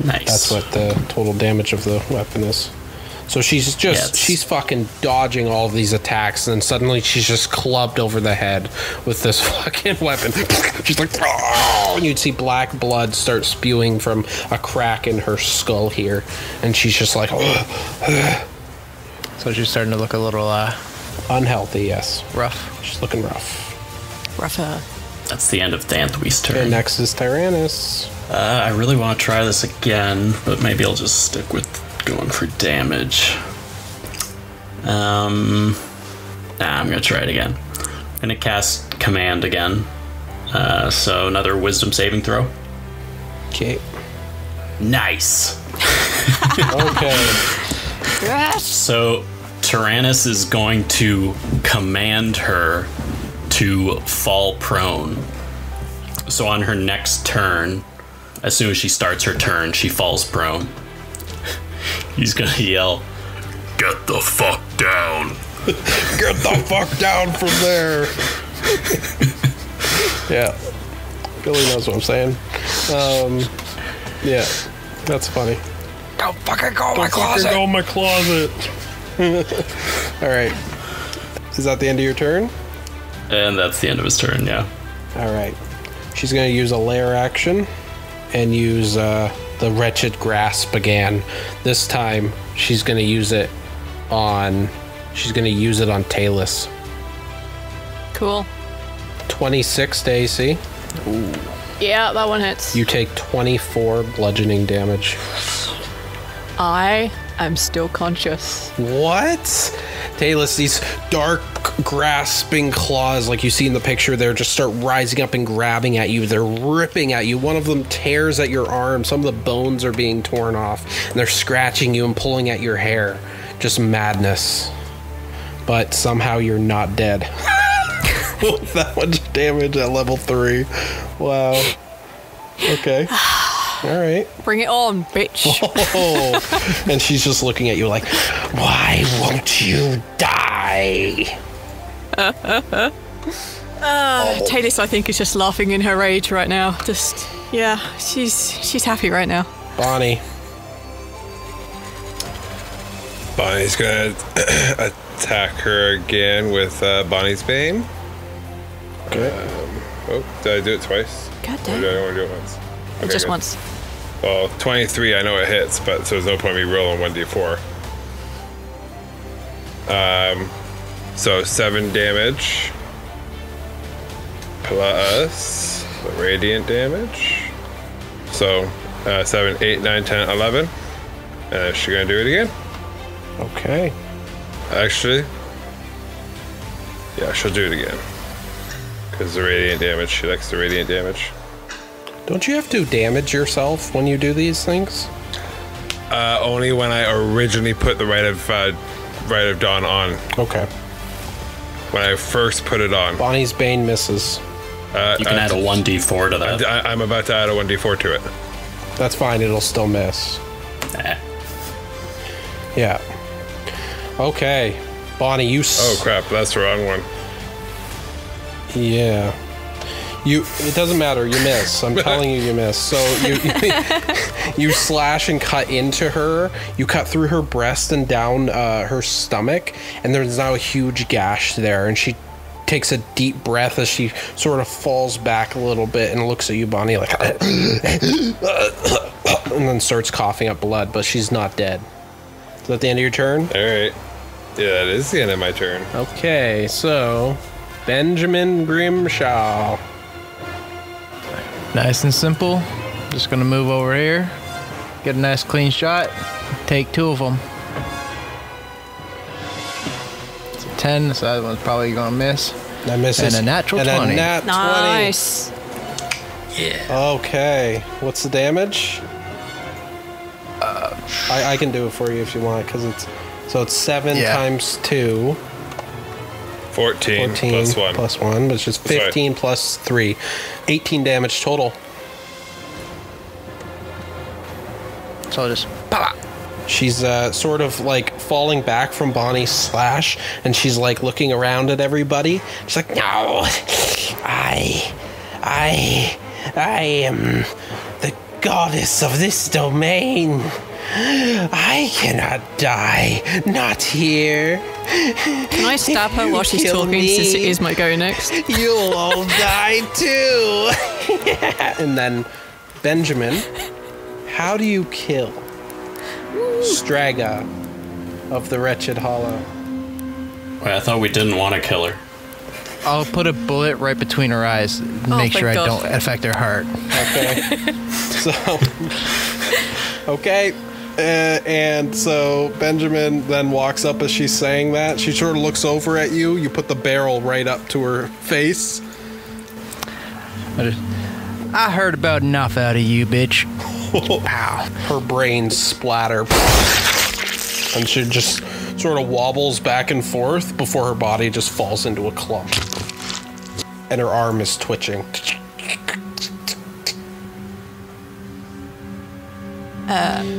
Nice. That's what the total damage of the weapon is. So she's she's fucking dodging all of these attacks, and then suddenly she's just clubbed over the head with this fucking weapon. She's like, oh! And you'd see black blood start spewing from a crack in her skull here, and she's just like, So she's starting to look a little unhealthy. Yes, rough. she's looking rough. Rougher. That's the end of Danthwee's Okay, turn. next is Tyrannus. I really want to try this again, but maybe I'll just stick with going for damage. I'm gonna try it again. I'm gonna cast Command again. So another Wisdom saving throw. Okay. Nice. Okay. Yes. So Tyrannus is going to command her to fall prone. So on her next turn, as soon as she starts her turn, she falls prone. He's gonna yell, "Get the fuck down!" Get the fuck down from there. Yeah. Billy knows what I'm saying. Yeah. That's funny. Don't fucking go in my Fucking go in my closet. All right. Is that the end of your turn? And that's the end of his turn, yeah. All right. She's going to use a lair action and use the Wretched Grasp again. This time, she's going to use it on Talus. Cool. 26 to AC. Yeah, that one hits. You take 24 bludgeoning damage. I am still conscious. What? Talus, these dark, grasping claws, like you see in the picture there, just start rising up and grabbing at you. They're ripping at you. One of them tears at your arm. Some of the bones are being torn off, and they're scratching you and pulling at your hair. Just madness. But somehow you're not dead. That much damage at level 3. Wow. Okay. All right. Bring it on, bitch. Oh. And she's just looking at you like, why won't you die? Talus, I think, is just laughing in her rage right now. Just, yeah, she's happy right now. Bonnie. Bonnie's gonna attack her again with Bonnie's Bane. Okay. Did I do it twice? God Or damn. do I only do it once? Okay, Just good. once. Well, 23, I know it hits, but so there's no point me rolling 1d4. So 7 damage plus the radiant damage. So 7, 8, 9, 10, 11. And she's gonna do it again. Okay. Actually, yeah, she'll do it again. Because the radiant damage, she likes the radiant damage. Don't you have to damage yourself when you do these things? Only when I originally put the Rite of Dawn on. Okay. When I first put it on. Bonnie's Bane misses. You can add a 1d4 to that. I'm about to add a 1d4 to it. That's fine, it'll still miss. Yeah. Okay. Bonnie, you... Oh crap, that's the wrong one. Yeah. It doesn't matter, you miss. I'm telling you miss. So you slash and cut into her. You cut through her breast and down her stomach, and there's now a huge gash there, and she takes a deep breath as she sort of falls back a little bit and looks at you, Bonnie, like and then starts coughing up blood, but she's not dead. Is that the end of your turn? Alright. Yeah, that is the end of my turn. Okay, so Benjamin Grimshaw. Nice and simple. Just gonna move over here, get a nice clean shot, take 2 of them. It's a 10, so that one's probably gonna miss. That misses. And a natural and 20. A nat 20. Nice. Okay, what's the damage? I can do it for you if you want, because it's 7 Yeah. times 2. 14 plus 1. Plus 1, which is 15 plus 3. 18 damage total. So I'll just pop. She's sort of like falling back from Bonnie's slash, and she's like looking around at everybody. She's like, no, I am the goddess of this domain. I cannot die. Not here. Can I stab her while she's Kill talking me. since it is my go next? You'll all die too. And then, Benjamin, how do you kill Strega of the Wretched Hollow? Wait, I thought we didn't want to kill her. I'll put a bullet right between her eyes, make sure I thank God. don't affect her heart. Okay. Okay. And so Benjamin then walks up as she's saying that. She sort of looks over at you. You put the barrel right up to her face. I heard about enough out of you, bitch. Ow. Her brains splatter. And she just sort of wobbles back and forth before her body just falls into a clump. And her arm is twitching.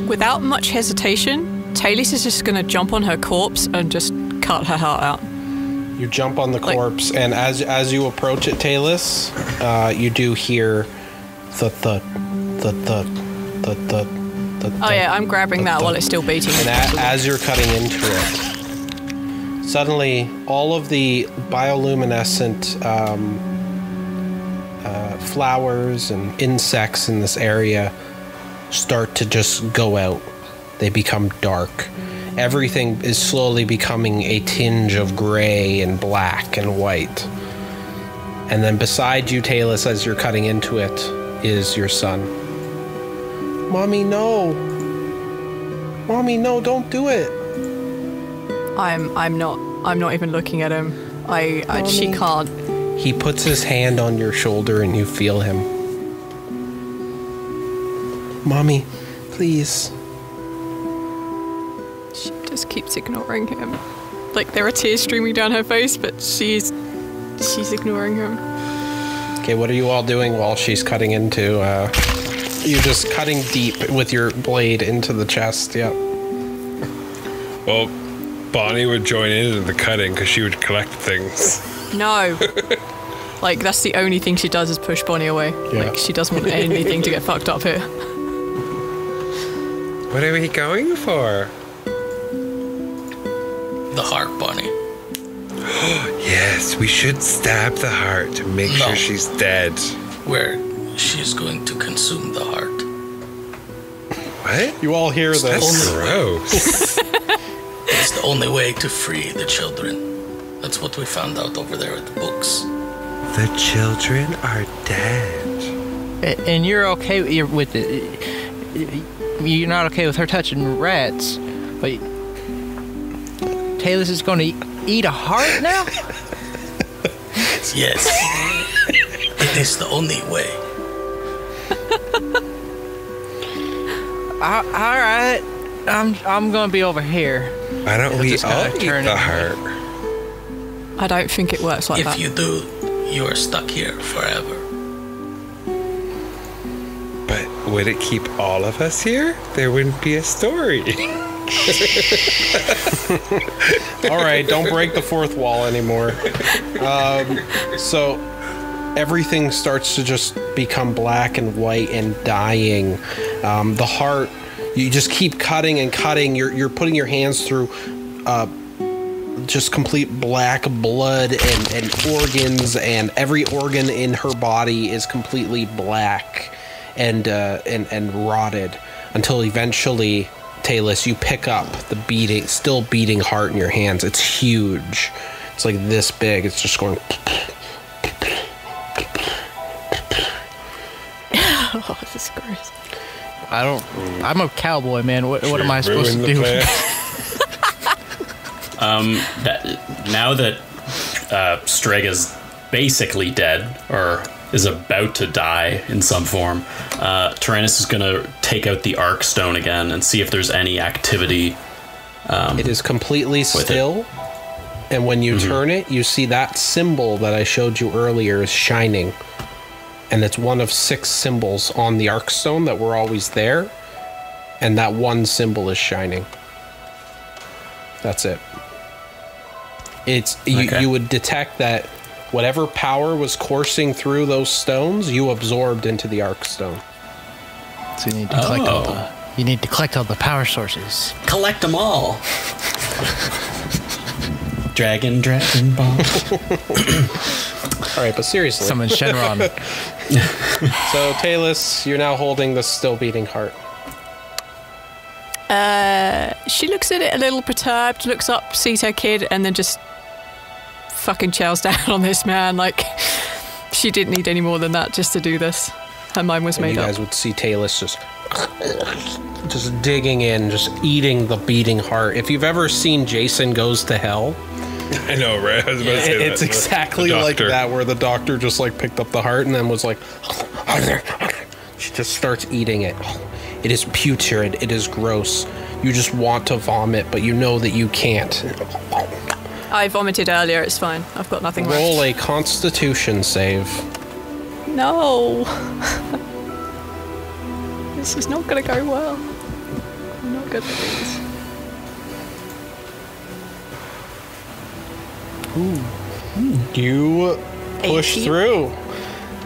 Without much hesitation, Talus is just going to jump on her corpse and just cut her heart out. You jump on the corpse, and as you approach it, Talus, you do hear the thud. Oh yeah, I'm grabbing that while it's still beating. And as you're cutting into it, suddenly all of the bioluminescent flowers and insects in this area start to just go out. They become dark. Everything is slowly becoming a tinge of gray and black and white. And then beside you, Talus, as you're cutting into it, is your son. Mommy, no. Mommy, no, don't do it. I'm not even looking at him. She can't. He puts his hand on your shoulder and you feel him. Mommy, please. She just keeps ignoring him. Like there are tears streaming down her face, but she's ignoring him. Okay, what are you all doing while she's cutting into, you're just cutting deep with your blade into the chest, yep. Well, Bonnie would join in the cutting because she would collect things. No. Like that's the only thing she does is push Bonnie away. Yeah. Like she doesn't want anything to get fucked up here. What are we going for? The heart, Bonnie. Yes, we should stab the heart to make sure she's dead. Where she's going to consume the heart. What? You all hear this. That's gross. It's the only way to free the children. That's what we found out over there at the books. The children are dead. And you're okay with it. You're not okay with her touching rats, but Talus is going to eat a heart now? Yes. It is the only way. All right. I'm going to be over here. Why don't we just all kinda eat turn the it. heart? I don't think it works like If that. you do, you are stuck here forever. But would it keep all of us here? There wouldn't be a story. All right, don't break the fourth wall anymore. So everything starts to just become black and white and dying. The heart, you just keep cutting and cutting. You're putting your hands through just complete black blood and organs, and every organ in her body is completely black and rotted until eventually, Talus, you pick up the still beating heart in your hands. It's huge. It's like this big. It's just going. Oh, this is gross. I'm a cowboy, man. What am I supposed to Ruin the do? plan. Now that Strega's basically dead, or is about to die in some form, Tyrannus is going to take out the Arc Stone again and see if there's any activity. It is completely still, and when you turn it, you see that symbol that I showed you earlier is shining. And it's one of 6 symbols on the Arc Stone that were always there, and that one symbol is shining. That's it. You would detect that whatever power was coursing through those stones, you absorbed into the Arc Stone. So you need to collect all the You need to collect all the power sources. Collect them all. Dragon ball. All right, but seriously. Summon Shenron. So, Talus, you're now holding the still beating heart. She looks at it a little perturbed, looks up, sees her kid, and then just fucking chows down on this man. Like, she didn't need any more than that just to do this. Her mind was made You up. guys would see Talus just digging in, just eating the beating heart. If you've ever seen Jason Goes to Hell, I know, right? I was about to say it's that. exactly The like doctor. that, where the doctor just like picked up the heart and then was like, she just starts eating it. It is putrid. It is gross. You just want to vomit, but you know that you can't. I vomited earlier, it's fine. I've got nothing Roll left. a Constitution save. No. This is not going to go well. I'm not good at this. You push 18. through,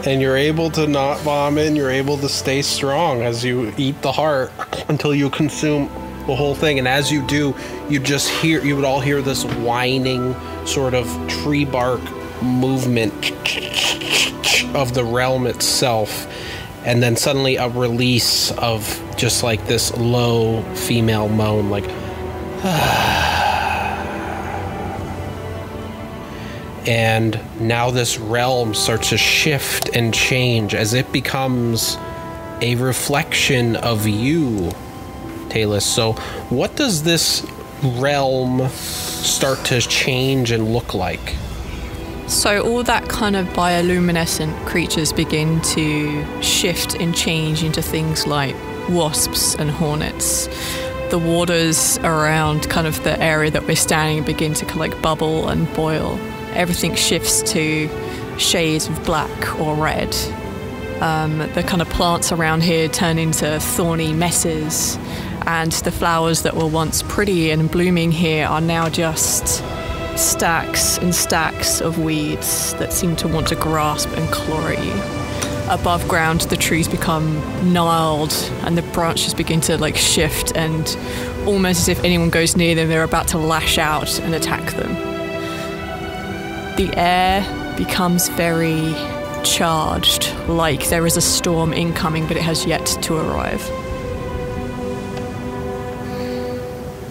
and you're able to not vomit, and you're able to stay strong as you eat the heart until you consume the whole thing. And as you do, you would all hear this whining sort of tree bark movement of the realm itself, and then suddenly a release of just like this low female moan, like and now this realm starts to shift and change as it becomes a reflection of you, Talus. So what does this realm start to change and look like? So all that kind of bioluminescent creatures begin to shift and change into things like wasps and hornets. The waters around kind of the area that we're standing begin to kind of like bubble and boil. Everything shifts to shades of black or red. The kind of plants around here turn into thorny messes, and the flowers that were once pretty and blooming here are now just stacks and stacks of weeds that seem to want to grasp and claw at you. Above ground, the trees become gnarled and the branches begin to like shift, and almost as if anyone goes near them, they're about to lash out and attack them. The air becomes very charged, like there is a storm incoming, but it has yet to arrive.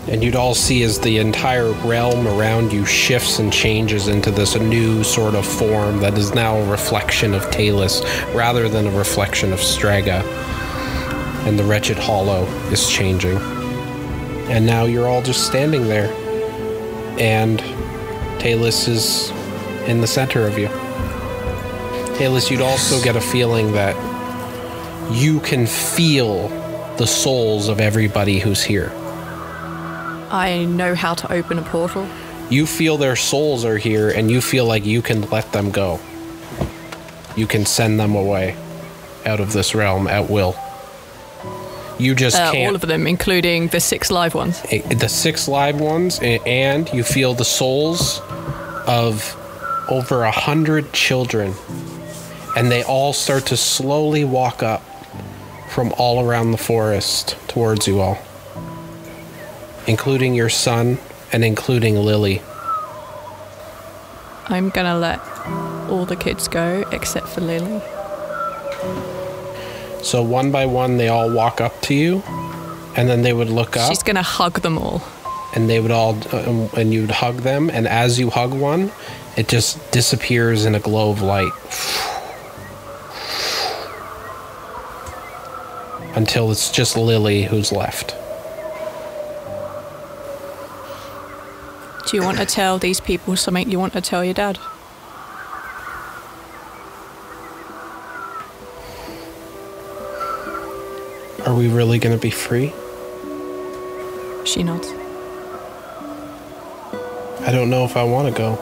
And you'd all see as the entire realm around you shifts and changes into this new sort of form that is now a reflection of Talus rather than a reflection of Strega. And the Wretched Hollow is changing. And now you're all just standing there. And Talus is in the center of you. Talus, you'd also get a feeling that you can feel the souls of everybody who's here. I know how to open a portal. You feel their souls are here, and you feel like you can let them go. You can send them away out of this realm at will. You just can't. All of them, including the 6 live ones. The 6 live ones, and you feel the souls of over 100 children. And they all start to slowly walk up from all around the forest towards you all. Including your son and including Lily. I'm gonna let all the kids go except for Lily. So one by one, they all walk up to you, and then they would look up. She's gonna hug them all. And they would all, and you'd hug them, and as you hug one, it just disappears in a glow of light. Until it's just Lily who's left. Do you want to tell these people something you want to tell your dad? Are we really going to be free? She nods. I don't know if I want to go.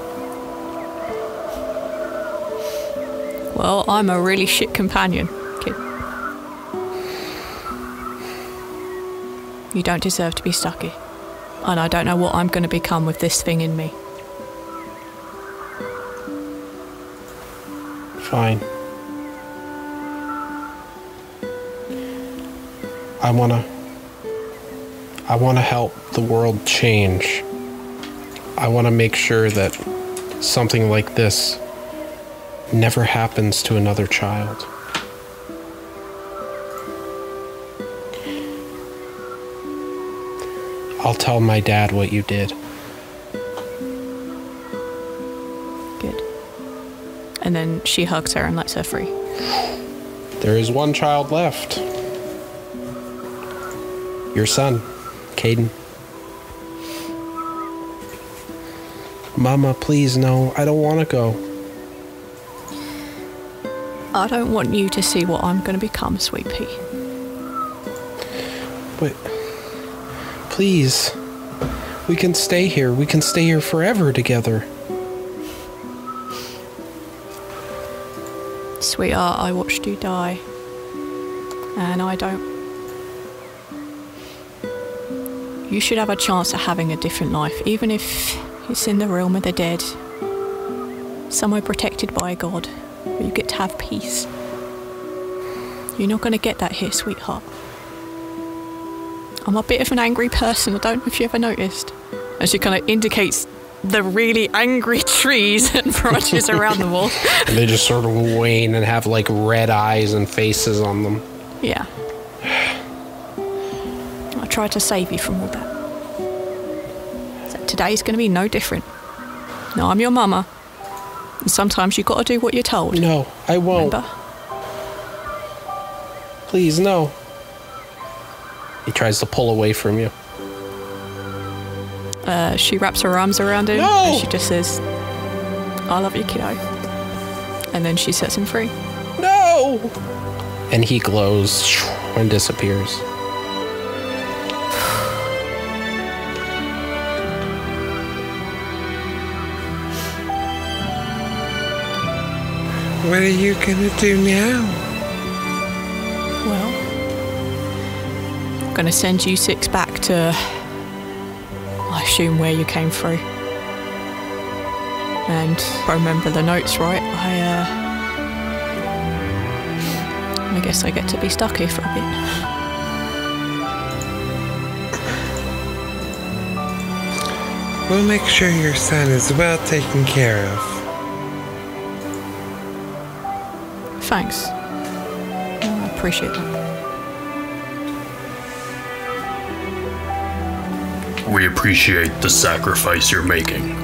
Well, I'm a really shit companion, kid. You don't deserve to be stuck here. And I don't know what I'm going to become with this thing in me. Fine. I want to I want to help the world change. I want to make sure that something like this never happens to another child. I'll tell my dad what you did. Good. And then she hugs her and lets her free. There is one child left. Your son, Caden. Mama, please, no. I don't want to go. I don't want you to see what I'm going to become, Sweet Pea. But please, we can stay here. We can stay here forever together. Sweetheart, I watched you die. And I don't. You should have a chance at having a different life, even if it's in the realm of the dead. Somewhere protected by God, where you get to have peace. You're not going to get that here, sweetheart. I'm a bit of an angry person, I don't know if you ever noticed. And she kind of indicates the really angry trees and branches around the wall. And they just sort of wane and have like red eyes and faces on them. Yeah. I tried to save you from all that. So today's going to be no different. No, I'm your mama. And sometimes you got to do what you're told. No, I won't. Remember? Please, no. He tries to pull away from you. She wraps her arms around him. No! And she just says, I love you, kiddo. And then she sets him free. No! And he glows and disappears. What are you gonna do now? Well, I'm going to send you six back to, I assume, where you came through. And if I remember the notes right, I guess I get to be stuck here for a bit. We'll make sure your son is well taken care of. Thanks. I appreciate that. We appreciate the sacrifice you're making.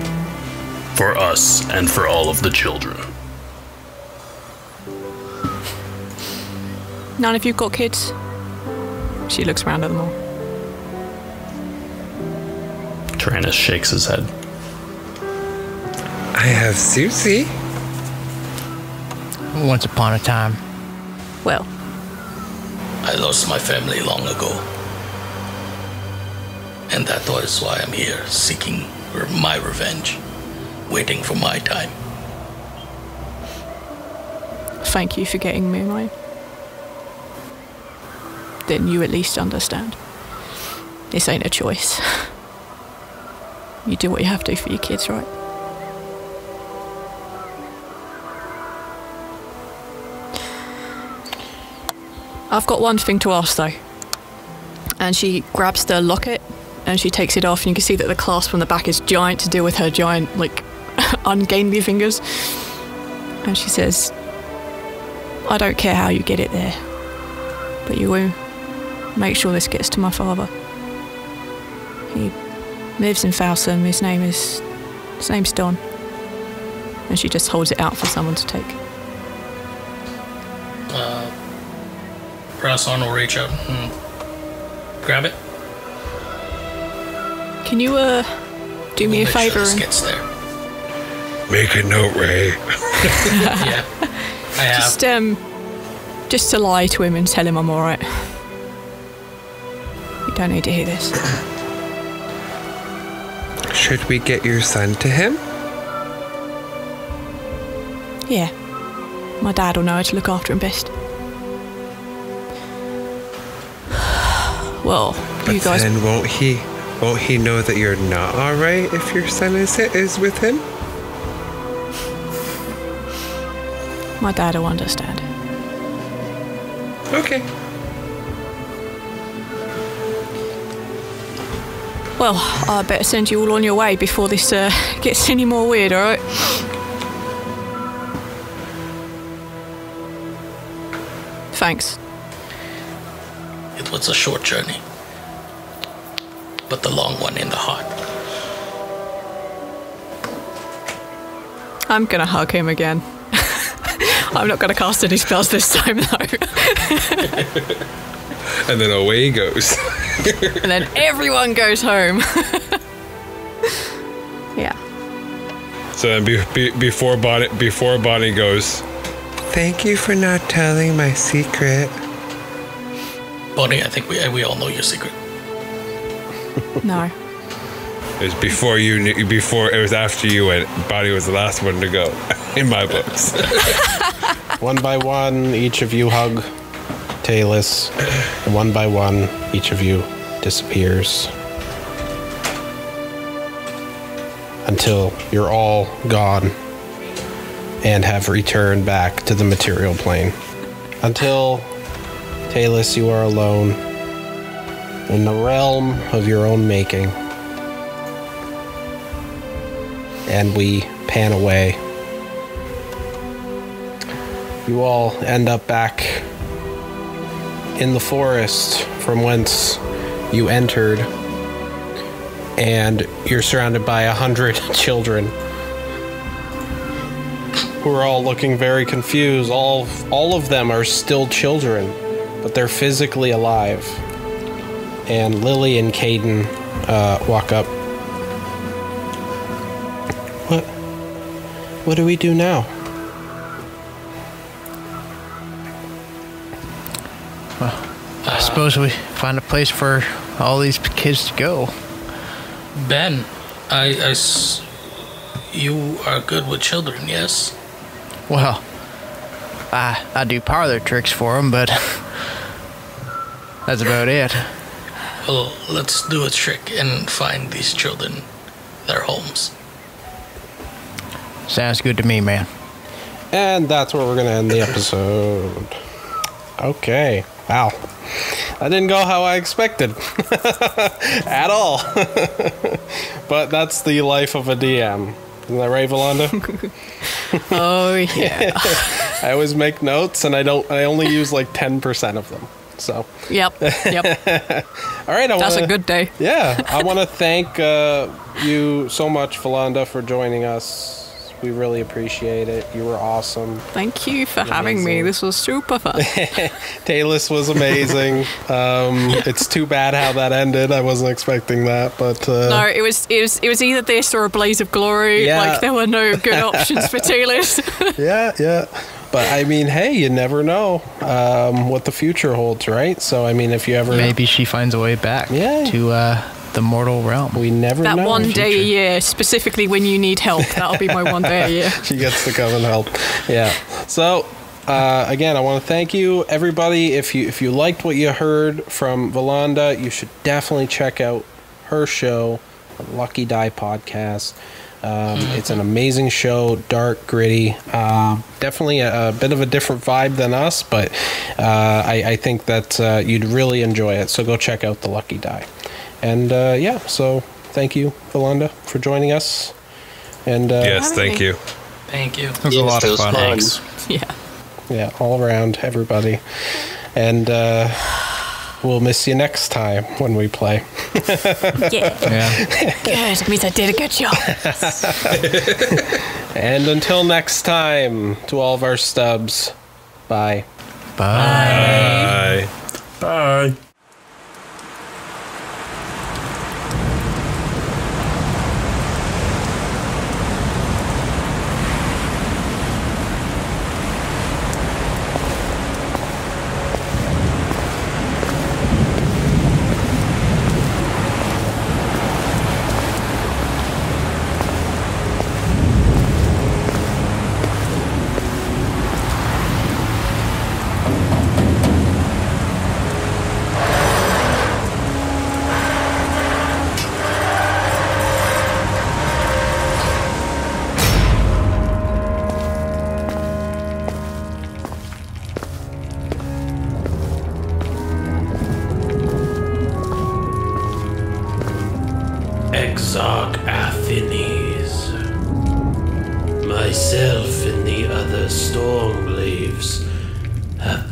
For us and for all of the children. None of you got kids? She looks around at them all. Tyrannus shakes his head. I have Susie. Once upon a time. Well, I lost my family long ago. And that is why I'm here, seeking my revenge, waiting for my time. thank you for getting me mine. Then you at least understand. This ain't a choice. You do what you have to for your kids, right? I've got one thing to ask though. And she grabs the locket and she takes it off, and you can see that the clasp on the back is giant to deal with her giant, like, ungainly fingers. And she says, I don't care how you get it there, but you will make sure this gets to my father. He lives in Falsum. His name's Don. And she just holds it out for someone to take. Press will reach out and grab it. Can you do me a favour? This gets there. Make a note, Ray. Yeah, I have. Just to lie to him and tell him I'm all right. You don't need to hear this. Should we get your son to him? Yeah, my dad will know how to look after him best. Well, you guys. Then won't he know that you're not all right if your son is with him? My dad will understand. Okay. Well, I better send you all on your way before this gets any more weird, alright? Thanks. It was a short journey, but the long one in the heart. I'm gonna hug him again. I'm not gonna cast any spells this time, though. And then away he goes. And then everyone goes home. Yeah. So then before Bonnie goes, thank you for not telling my secret. Bonnie, I think we all know your secret. No. It was before you knew, before it was after you went. Bonnie was the last one to go in my books. One by one, each of you hug Talus. And one by one, each of you disappears. Until you're all gone and have returned back to the material plane. Until, Talus, you are alone in the realm of your own making. And we pan away. You all end up back in the forest from whence you entered, and you're surrounded by 100 children who are all looking very confused. All of them are still children, but they're physically alive. And Lily and Caden walk up. What do we do now? I suppose we find a place for all these kids to go. Ben, you are good with children, yes? Well, I do parlor tricks for them, but that's about it. Well, let's do a trick and find these children their homes. Sounds good to me, man. And that's where we're going to end the episode. Okay. Wow. That didn't go how I expected. At all. But that's the life of a DM. Isn't that right, Volonda? Oh, yeah. I always make notes, and I only use like 10% of them. So. Yep. All right. That's a good day. Yeah. I want to thank you so much, Volonda, for joining us. We really appreciate it. You were awesome. Thank you for having me. This was super fun. Talus was amazing. It's too bad how that ended. I wasn't expecting that, but no, it was either this or a blaze of glory. Yeah. Like there were no good options for Talus. yeah. But I mean, hey, you never know what the future holds, right? So I mean, if you ever maybe she finds a way back to the mortal realm. We never know. That one day a year, specifically when you need help. That'll be my one day a year. She gets to come and help. Yeah. So again, I want to thank you, everybody. If you liked what you heard from Volonda, you should definitely check out her show, the Lucky Die Podcast. It's an amazing show, dark, gritty. Definitely a bit of a different vibe than us, but I think that you'd really enjoy it. So go check out the Lucky Die. And so thank you, Volonda, for joining us. And yes, thank you. Thank you. It was a lot of fun. Thanks. Yeah, all around, everybody. And we'll miss you next time when we play. Yeah. Good. Means I did a good job. And until next time, to all of our stubs, bye. Bye. Bye.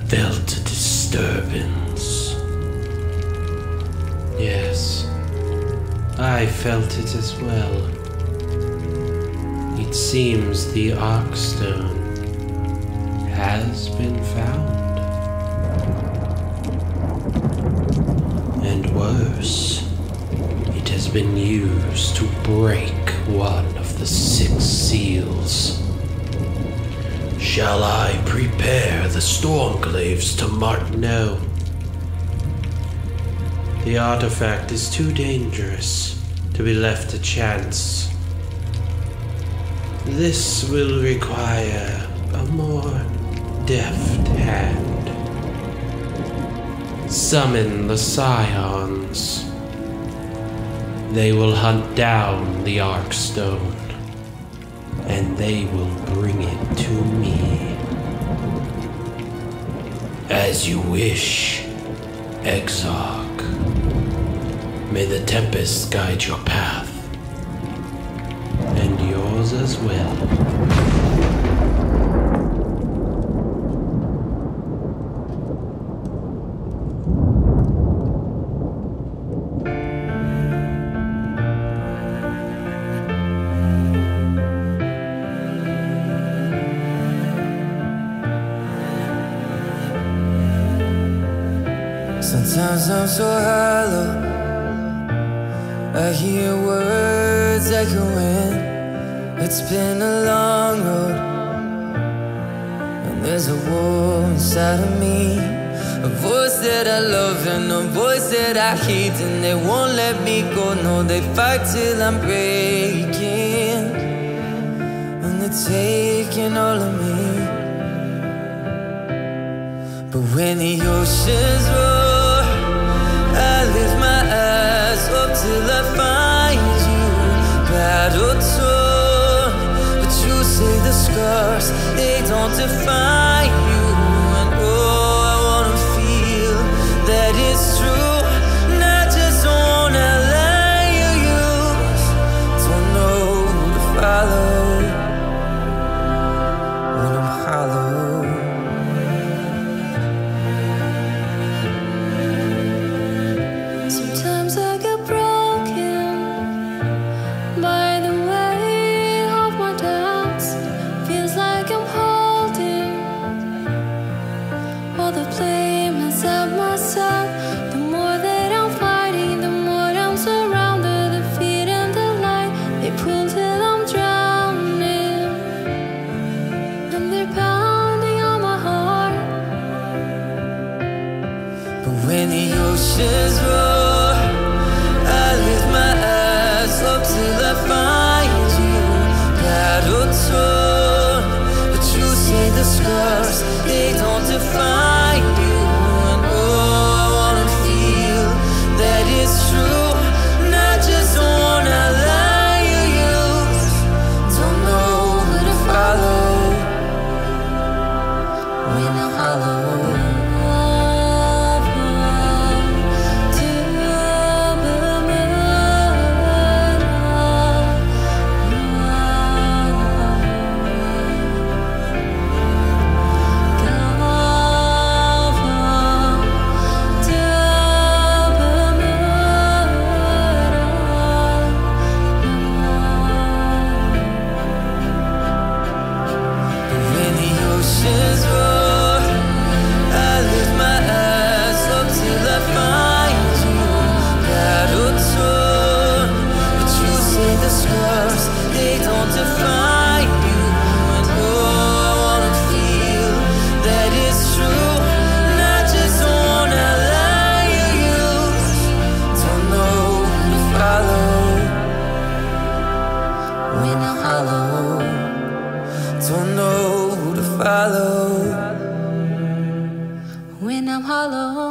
felt a disturbance. Yes, I felt it as well. It seems the Arkstone has been found. And worse, it has been used to break one of the 6 seals. Shall I prepare the Stormclaves to mark? No. The artifact is too dangerous to be left to chance. This will require a more deft hand. Summon the Scions. They will hunt down the Arkstone, and they will bring it to me. As you wish, Exarch. May the Tempest guide your path, and yours as well. Sometimes I'm so hollow, I hear words echoing. It's been a long road, and there's a war inside of me. A voice that I love and a voice that I hate, and they won't let me go. No, they fight till I'm breaking, and they're taking all of me. But when the oceans roar, I lift my eyes up till I find you, battle torn. But you say the scars, they don't define you. And oh, I wanna feel that it's true, not just on a lie you use. Don't know who to follow when I'm hollow. Sometimes I get broken by the weight of my doubts. Feels like I'm holding all the blame inside myself. The more that I'm fighting, the more I'm surrounded. The feet and the light, they pull till I'm drowning, and they're pounding on my heart. But when the oceans roar, I lift my eyes up till I find you, battle torn. But you say the scars, they don't define you. And oh, I wanna feel that it's true, not just on a lie you use. Don't know who to follow when I'm hollow. When the oceans roar, I lift my eyes up till I find you, battle torn. But you say the scars, they don't define you. And oh, I wanna feel that it's true, not just on a lie you use. Don't know who to follow when I'm hollow. Don't know who to follow When I'm hollow.